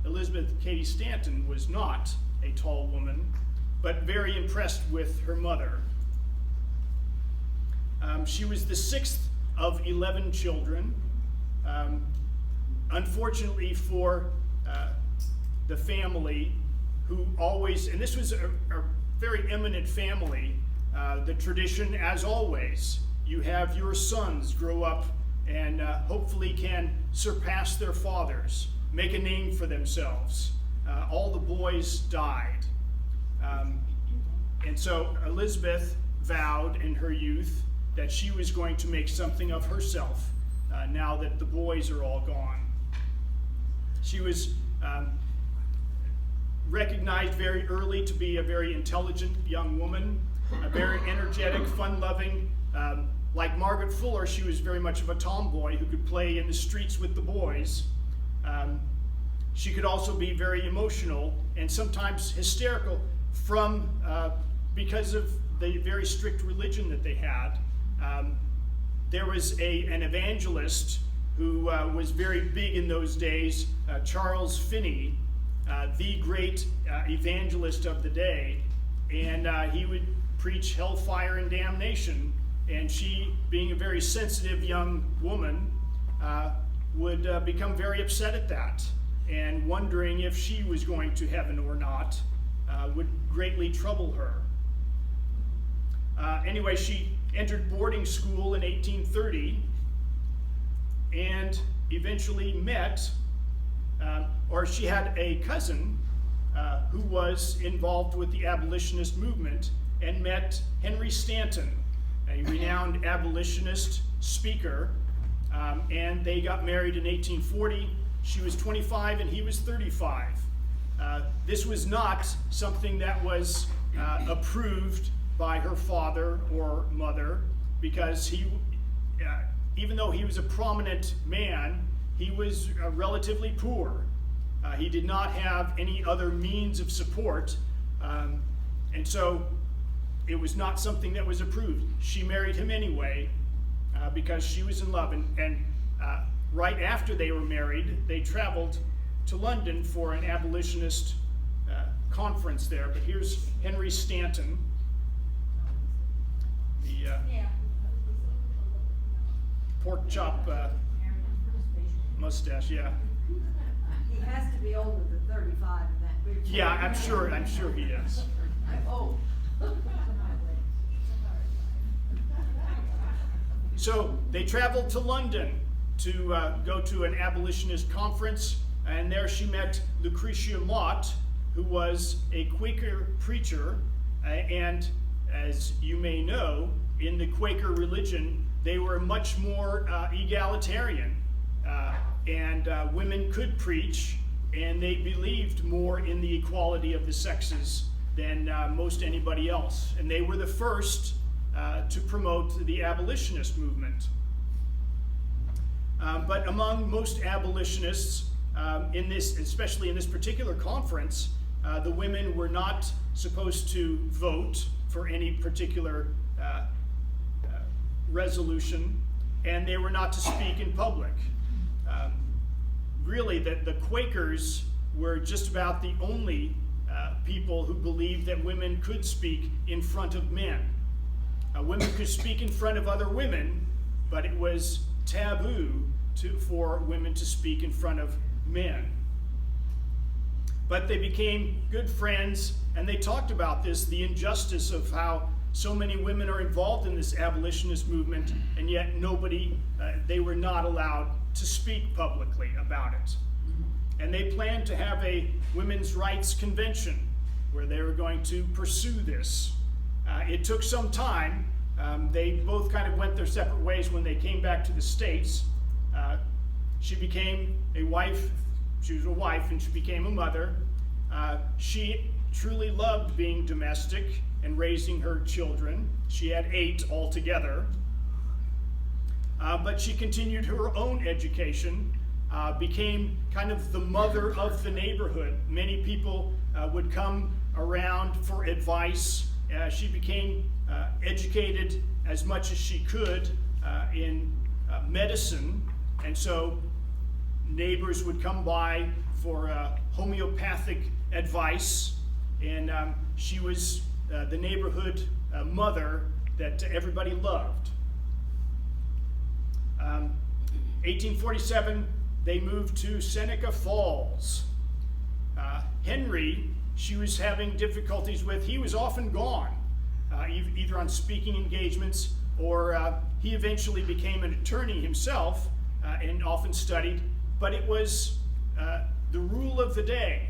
Elizabeth Cady Stanton was not a tall woman, but very impressed with her mother. She was the 6th of 11 children. Unfortunately for the family, who always, and this was a very eminent family, the tradition, as always, you have your sons grow up and hopefully can surpass their fathers, make a name for themselves. All the boys died. And so Elizabeth vowed in her youth that she was going to make something of herself now that the boys are all gone. She was recognized very early to be a very intelligent young woman, a very energetic, fun-loving. Like Margaret Fuller, she was very much of a tomboy who could play in the streets with the boys. She could also be very emotional and sometimes hysterical because of the very strict religion that they had. There was an evangelist who was very big in those days, Charles Finney, the great evangelist of the day, and he would preach hellfire and damnation, and she, being a very sensitive young woman, would become very upset at that, and wondering if she was going to heaven or not would greatly trouble her. Anyway, she entered boarding school in 1830 and eventually met, or she had a cousin who was involved with the abolitionist movement and met Henry Stanton, a renowned abolitionist speaker, and they got married in 1840. She was 25 and he was 35. This was not something that was approved by her father or mother, because he, even though he was a prominent man, he was relatively poor. He did not have any other means of support, and so it was not something that was approved. She married him anyway because she was in love, and right after they were married, they traveled to London for an abolitionist conference there, but here's Henry Stanton. The Yeah. pork chop mustache, yeah. He has to be older than 35 in that picture. Yeah, I'm sure he is. Oh. So they traveled to London to go to an abolitionist conference, and there she met Lucretia Mott, who was a Quaker preacher, and as you may know, in the Quaker religion, they were much more egalitarian, and women could preach, and they believed more in the equality of the sexes than most anybody else. And they were the first to promote the abolitionist movement. But among most abolitionists, especially in this particular conference, the women were not supposed to vote for any particular resolution, and they were not to speak in public. Really, the Quakers were just about the only people who believed that women could speak in front of men. Women could speak in front of other women, but it was taboo for women to speak in front of men. But they became good friends, and they talked about this, the injustice of how so many women are involved in this abolitionist movement, and yet they were not allowed to speak publicly about it. And they planned to have a women's rights convention where they were going to pursue this. It took some time. They both kind of went their separate ways when they came back to the States. She became a wife. She was a wife, and she became a mother. She truly loved being domestic and raising her children. She had 8 altogether. But she continued her own education, became kind of the mother of the neighborhood. Many people would come around for advice. She became educated as much as she could in medicine, and so neighbors would come by for homeopathic advice, and she was the neighborhood mother that everybody loved. 1847, they moved to Seneca Falls. Henry, she was having difficulties with. He was often gone, either on speaking engagements, or he eventually became an attorney himself and often studied. But it was the rule of the day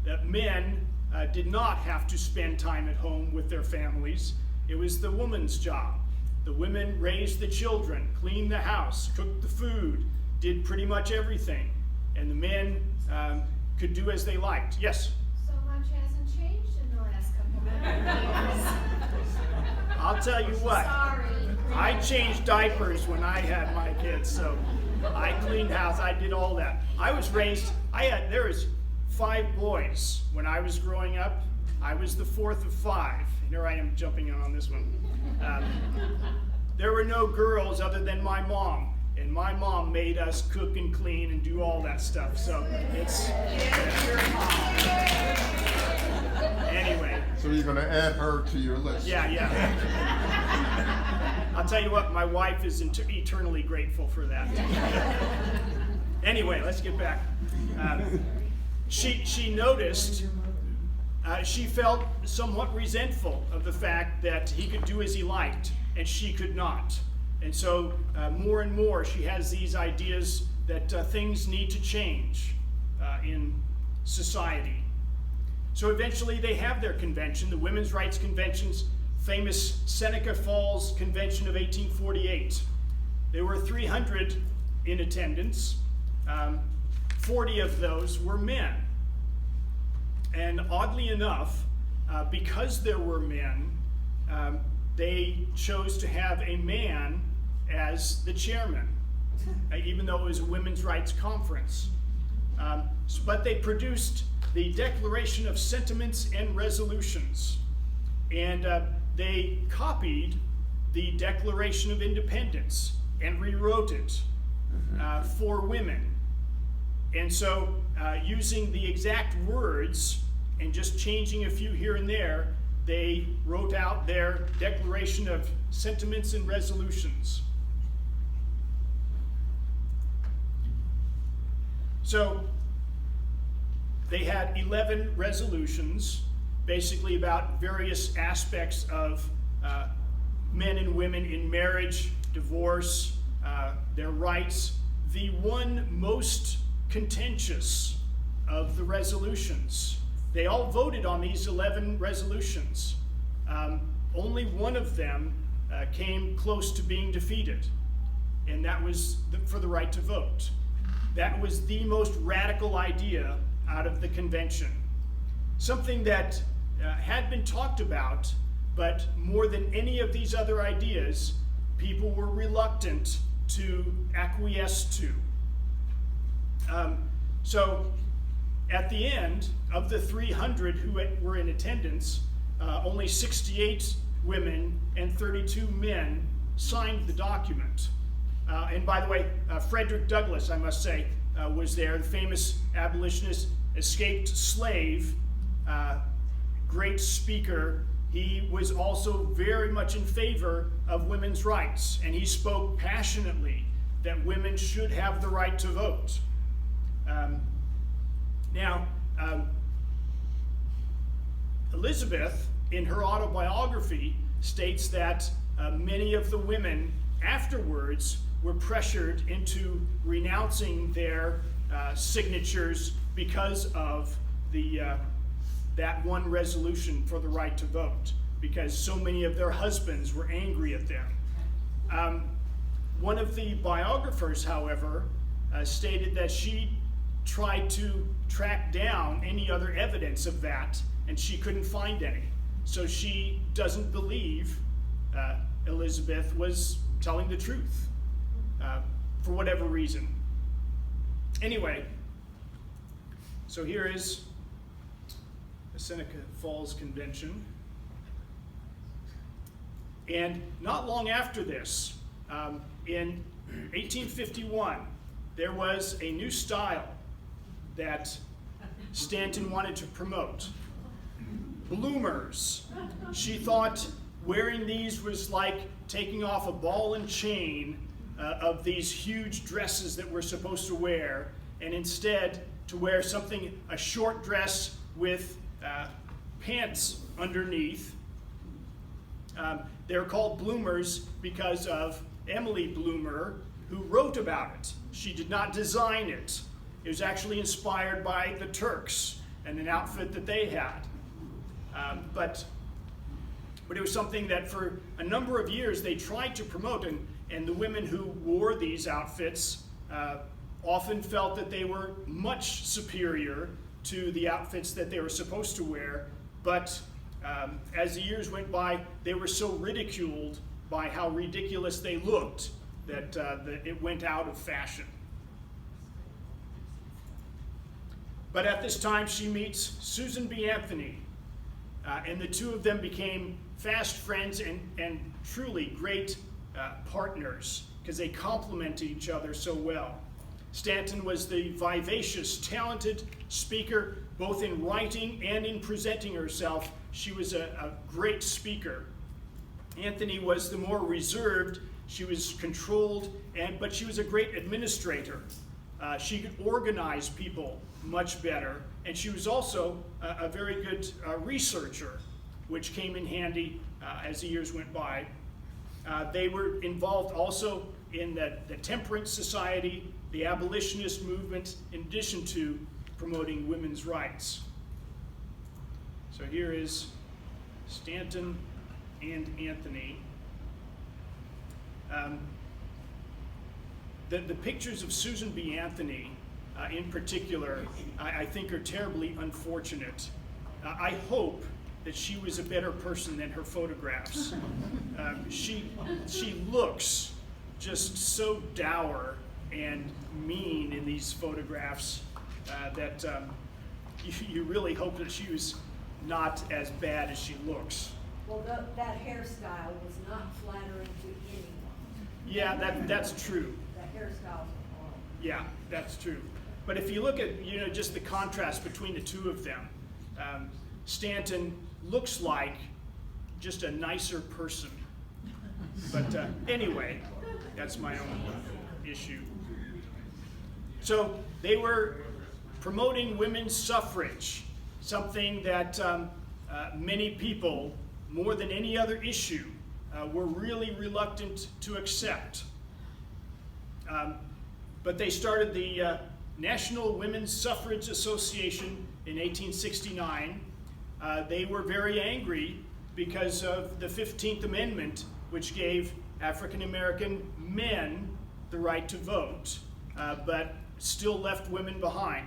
that men did not have to spend time at home with their families. It was the woman's job. The women raised the children, cleaned the house, cooked the food, did pretty much everything. And the men could do as they liked. Yes? So much hasn't changed in the last couple of years. I'll tell you what. Sorry. I changed diapers when I had my kids, so I cleaned house, I did all that. I was raised, there was 5 boys when I was growing up. I was the 4th of 5. Here I am jumping in on this one. There were no girls other than my mom, and my mom made us cook and clean and do all that stuff, so it's... Anyway. So you're going to add her to your list? Yeah. I'll tell you what, my wife is eternally grateful for that. Anyway, let's get back. She noticed, she felt somewhat resentful of the fact that he could do as he liked and she could not. And so more and more she has these ideas that things need to change in society. So eventually they have their convention, the Women's Rights Convention's famous Seneca Falls Convention of 1848. There were 300 in attendance. 40 of those were men. And oddly enough, because there were men, they chose to have a man as the chairman, even though it was a women's rights conference. But they produced the Declaration of Sentiments and Resolutions, and they copied the Declaration of Independence and rewrote it for women. And so using the exact words and just changing a few here and there, they wrote out their Declaration of Sentiments and Resolutions. So they had 11 resolutions, basically about various aspects of men and women in marriage, divorce, their rights. The one most contentious of the resolutions. They all voted on these 11 resolutions. Only one of them came close to being defeated, and that was for the right to vote. That was the most radical idea out of the convention. Something that had been talked about, but more than any of these other ideas, people were reluctant to acquiesce to. So at the end of the 300 who were in attendance, only 68 women and 32 men signed the document. And by the way, Frederick Douglass, I must say, was there, the famous abolitionist, escaped slave, great speaker. He was also very much in favor of women's rights, and he spoke passionately that women should have the right to vote. Elizabeth, in her autobiography, states that many of the women afterwards were pressured into renouncing their signatures because of that one resolution for the right to vote, because so many of their husbands were angry at them. One of the biographers, however, stated that she tried to track down any other evidence of that, and she couldn't find any. So she doesn't believe Elizabeth was telling the truth for whatever reason. Anyway, so here is the Seneca Falls Convention. And not long after this, in 1851, there was a new style that Stanton wanted to promote. Bloomers. She thought wearing these was like taking off a ball and chain of these huge dresses that we're supposed to wear, and instead to wear something, a short dress with pants underneath. They're called bloomers because of Emily Bloomer, who wrote about it. She did not design it. It was actually inspired by the Turks and an outfit that they had. But it was something that for a number of years they tried to promote, and the women who wore these outfits often felt that they were much superior to the outfits that they were supposed to wear, but as the years went by, they were so ridiculed by how ridiculous they looked that it went out of fashion. But at this time, she meets Susan B. Anthony, and the two of them became fast friends and truly great partners because they complemented each other so well. Stanton was the vivacious, talented speaker, both in writing and in presenting herself. She was a great speaker. Anthony was the more reserved. She was controlled, but she was a great administrator. She could organize people much better, and she was also a very good researcher, which came in handy as the years went by. They were involved also in the Temperance Society, the abolitionist movement, in addition to promoting women's rights. So here is Stanton and Anthony. The pictures of Susan B. Anthony in particular, I think are terribly unfortunate. I hope that she was a better person than her photographs. She looks just so dour and mean in these photographs that you really hope that she was not as bad as she looks. Well, that hairstyle was not flattering to anyone. Yeah, that's true. That hairstyle was horrible. Yeah, that's true. But if you look at just the contrast between the two of them, Stanton looks like just a nicer person. But anyway, that's my own issue. So they were promoting women's suffrage, something that many people, more than any other issue, were really reluctant to accept. But they started the National Women's Suffrage Association in 1869. They were very angry because of the 15th Amendment, which gave African American men the right to vote, but still left women behind.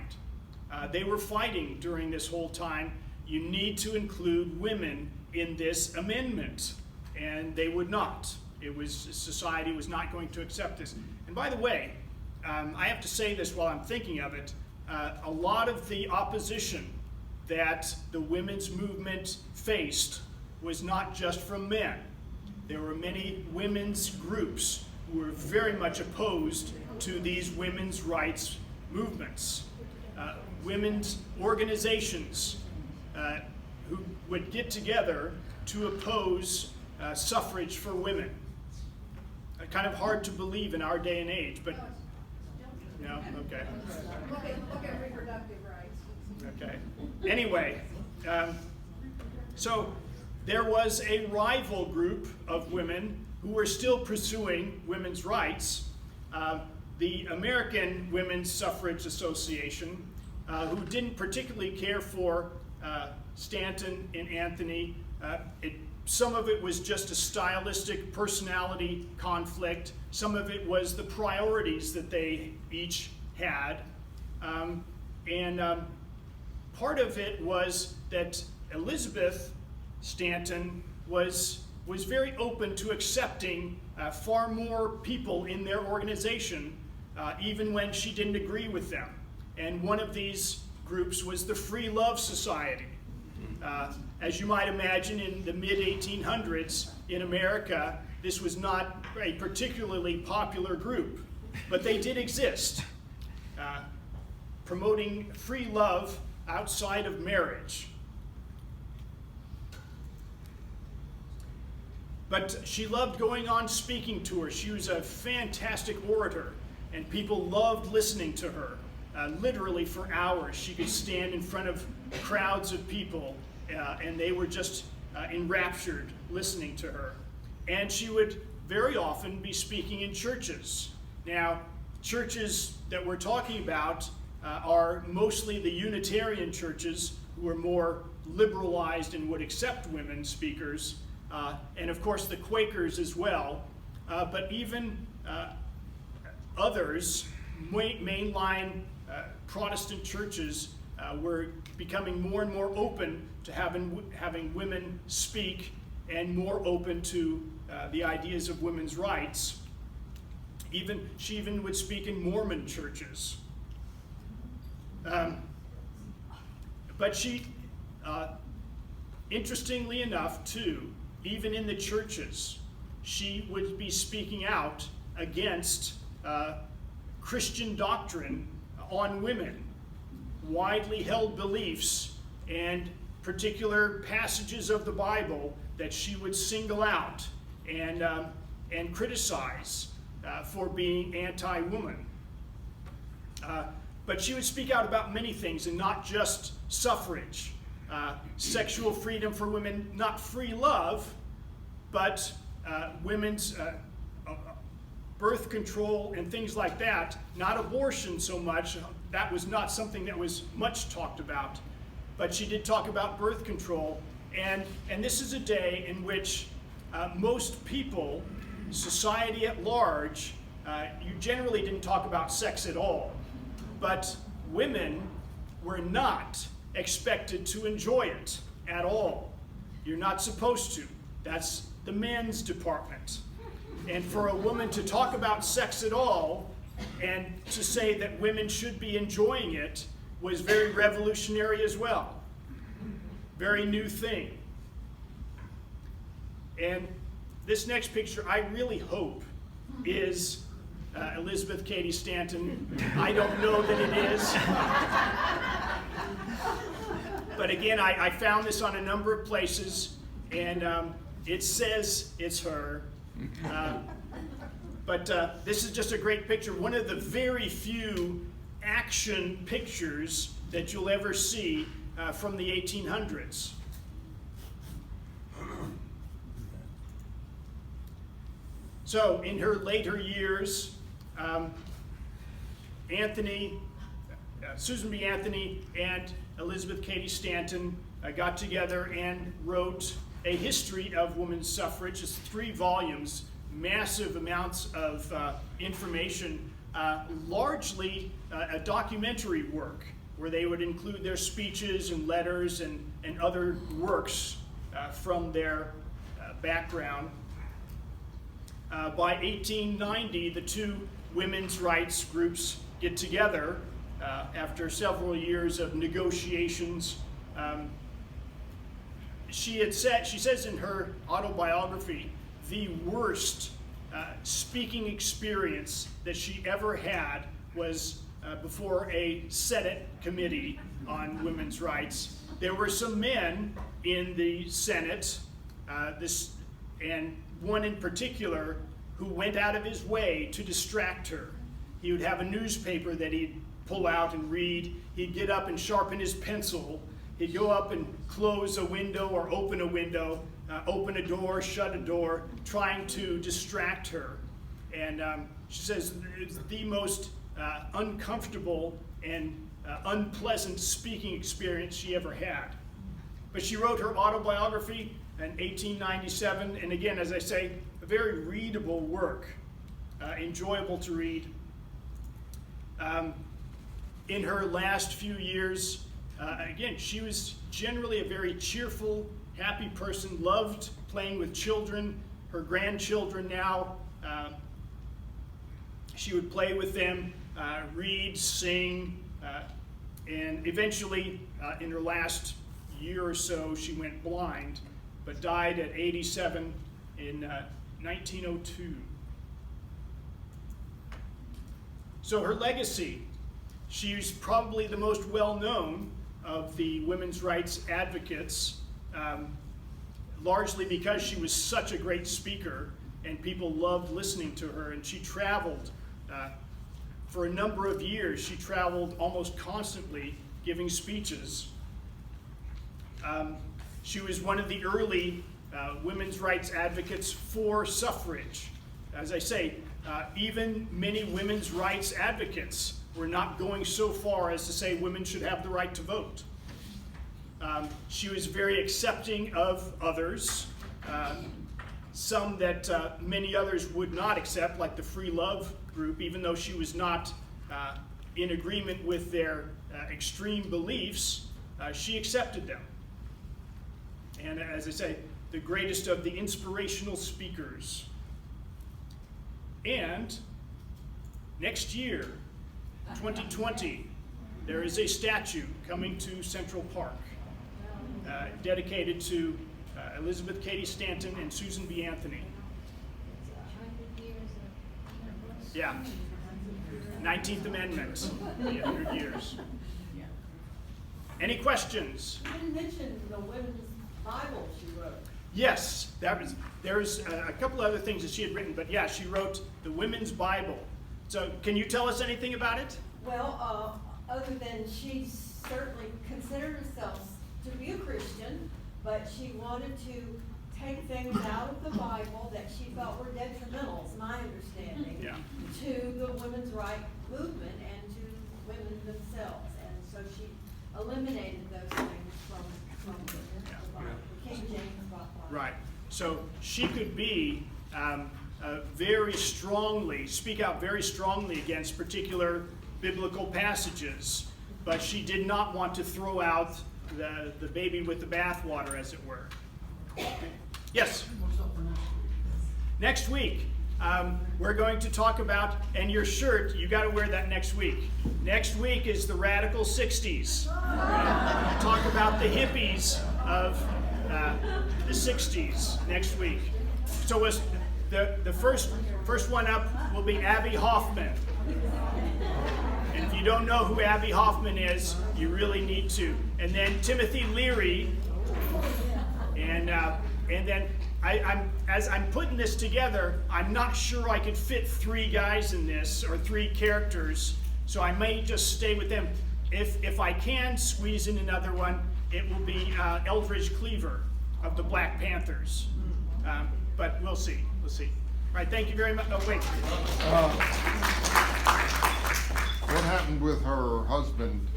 They were fighting during this whole time, you need to include women in this amendment, and they would not. Society was not going to accept this. And by the way, I have to say this while I'm thinking of it, a lot of the opposition that the women's movement faced was not just from men. There were many women's groups who were very much opposed to these women's rights movements. Women's organizations who would get together to oppose suffrage for women. Kind of hard to believe in our day and age, but no, okay. Look at reproductive rights. Okay. Anyway, so there was a rival group of women who were still pursuing women's rights. The American Women's Suffrage Association, who didn't particularly care for Stanton and Anthony. Some of it was just a stylistic personality conflict. Some of it was the priorities that they each had. Part of it was that Elizabeth Stanton was very open to accepting far more people in their organization, even when she didn't agree with them. And one of these groups was the Free Love Society. As you might imagine, in the mid-1800s in America, this was not a particularly popular group, but they did exist, promoting free love outside of marriage. But she loved going on speaking tours. She was a fantastic orator, and people loved listening to her. Literally for hours, she could stand in front of crowds of people, and they were just enraptured listening to her. And she would very often be speaking in churches. Now, churches that we're talking about are mostly the Unitarian churches, who are more liberalized and would accept women speakers, and of course the Quakers as well, but even others, mainline Protestant churches were becoming more and more open to having women speak, and more open to the ideas of women's rights. She even would speak in Mormon churches. But she, interestingly enough too, even in the churches, she would be speaking out against Christian doctrine on women, widely held beliefs, and particular passages of the Bible that she would single out and criticize for being anti-woman. But she would speak out about many things, and not just suffrage, sexual freedom for women, not free love, but women's birth control and things like that, not abortion so much. That was not something that was much talked about, but she did talk about birth control. And this is a day in which most people, society at large, you generally didn't talk about sex at all. But women were not expected to enjoy it at all. You're not supposed to. That's the men's department. And for a woman to talk about sex at all and to say that women should be enjoying it was very revolutionary as well. Very new thing. And this next picture, I really hope, is Elizabeth Cady Stanton. I don't know that it is. But again, I found this on a number of places, and it says it's her. But this is just a great picture. One of the very few action pictures that you'll ever see from the 1800s. So in her later years, Susan B. Anthony and Elizabeth Cady Stanton got together and wrote a history of women's suffrage. It's 3 volumes, massive amounts of information, largely a documentary work where they would include their speeches and letters and other works from their background. By 1890, the 2 women's rights groups get together after several years of negotiations. She says in her autobiography, the worst speaking experience that she ever had was before a Senate committee on women's rights. There were some men in the Senate, and one in particular, who went out of his way to distract her. He would have a newspaper that he'd pull out and read. He'd get up and sharpen his pencil. He'd go up and close a window or open a window, open a door, shut a door, trying to distract her. And she says it's the most uncomfortable and unpleasant speaking experience she ever had. But she wrote her autobiography in 1897, and again, as I say, a very readable work, enjoyable to read. In her last few years, again, she was generally a very cheerful, happy person, loved playing with children, her grandchildren now. She would play with them, read, sing, and eventually, in her last year or so, she went blind, but died at 87 in 1902. So her legacy, she's probably the most well-known of the women's rights advocates, largely because she was such a great speaker and people loved listening to her, and she traveled for a number of years. She traveled almost constantly giving speeches. She was one of the early women's rights advocates for suffrage. As I say, even many women's rights advocates were not going so far as to say women should have the right to vote. She was very accepting of others, some that many others would not accept, like the Free Love group, even though she was not in agreement with their extreme beliefs, she accepted them. And as I say, the greatest of the inspirational speakers. And next year, 2020, there is a statue coming to Central Park dedicated to Elizabeth Cady Stanton and Susan B. Anthony. 100 years of Yeah, 19th Amendment, 100 years. Any questions? You didn't mention the women's Bible she wrote. Yes, there's a couple other things that she had written, but yeah, she wrote the Women's Bible. So can you tell us anything about it? Well, other than she certainly considered herself to be a Christian, but she wanted to take things out of the Bible that she felt were detrimental, is my understanding, Yeah. to the women's rights movement and to women themselves. And so she eliminated those things from the Bible, the King James Bible. Right. So she could be speak out very strongly against particular biblical passages, but she did not want to throw out the baby with the bathwater, as it were. Yes? Next week, we're going to talk about, and your shirt, you got to wear that next week. Next week is the Radical 60s. We're going to talk about the hippies of the 60s next week. So the first one up will be Abby Hoffman. And if you you don't know who Abby Hoffman is, you really need to. And then Timothy Leary, and then as I'm putting this together, I'm not sure I could fit 3 guys in this, or 3 characters, so I may just stay with them. If I can squeeze in another one, it will be Eldridge Cleaver of the Black Panthers. But we'll see. We'll see. All right, thank you very much. Oh, wait. What happened with her husband?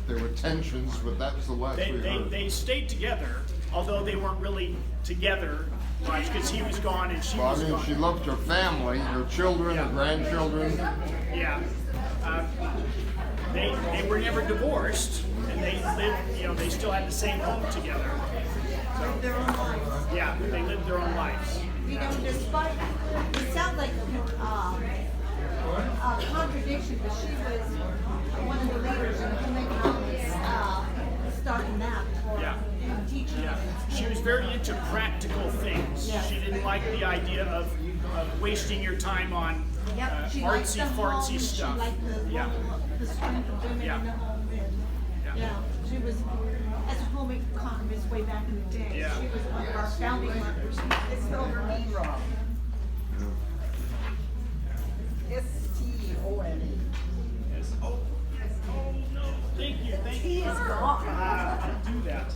There were tensions, but that was the last we heard. They stayed together, although they weren't really together much because he was gone and she was gone. She loved her family, her children, her grandchildren. Yeah. They were never divorced, and they lived, they still had the same home together. Lived their own lives. Yeah, they lived their own lives. Despite, it sounds like a contradiction, but she was one of the leaders in economics, starting that and teaching. Yeah, she was very into practical things. Yeah. She didn't like the idea of wasting your time on She liked artsy, the home, fartsy stuff. She liked the strength of women in the home. And, she was, as a home economist way back in the day, she was one of our founding mothers. It's spelled her name wrong. S-T-O-N-E. Oh no! Thank you. He is gone. I'll do that.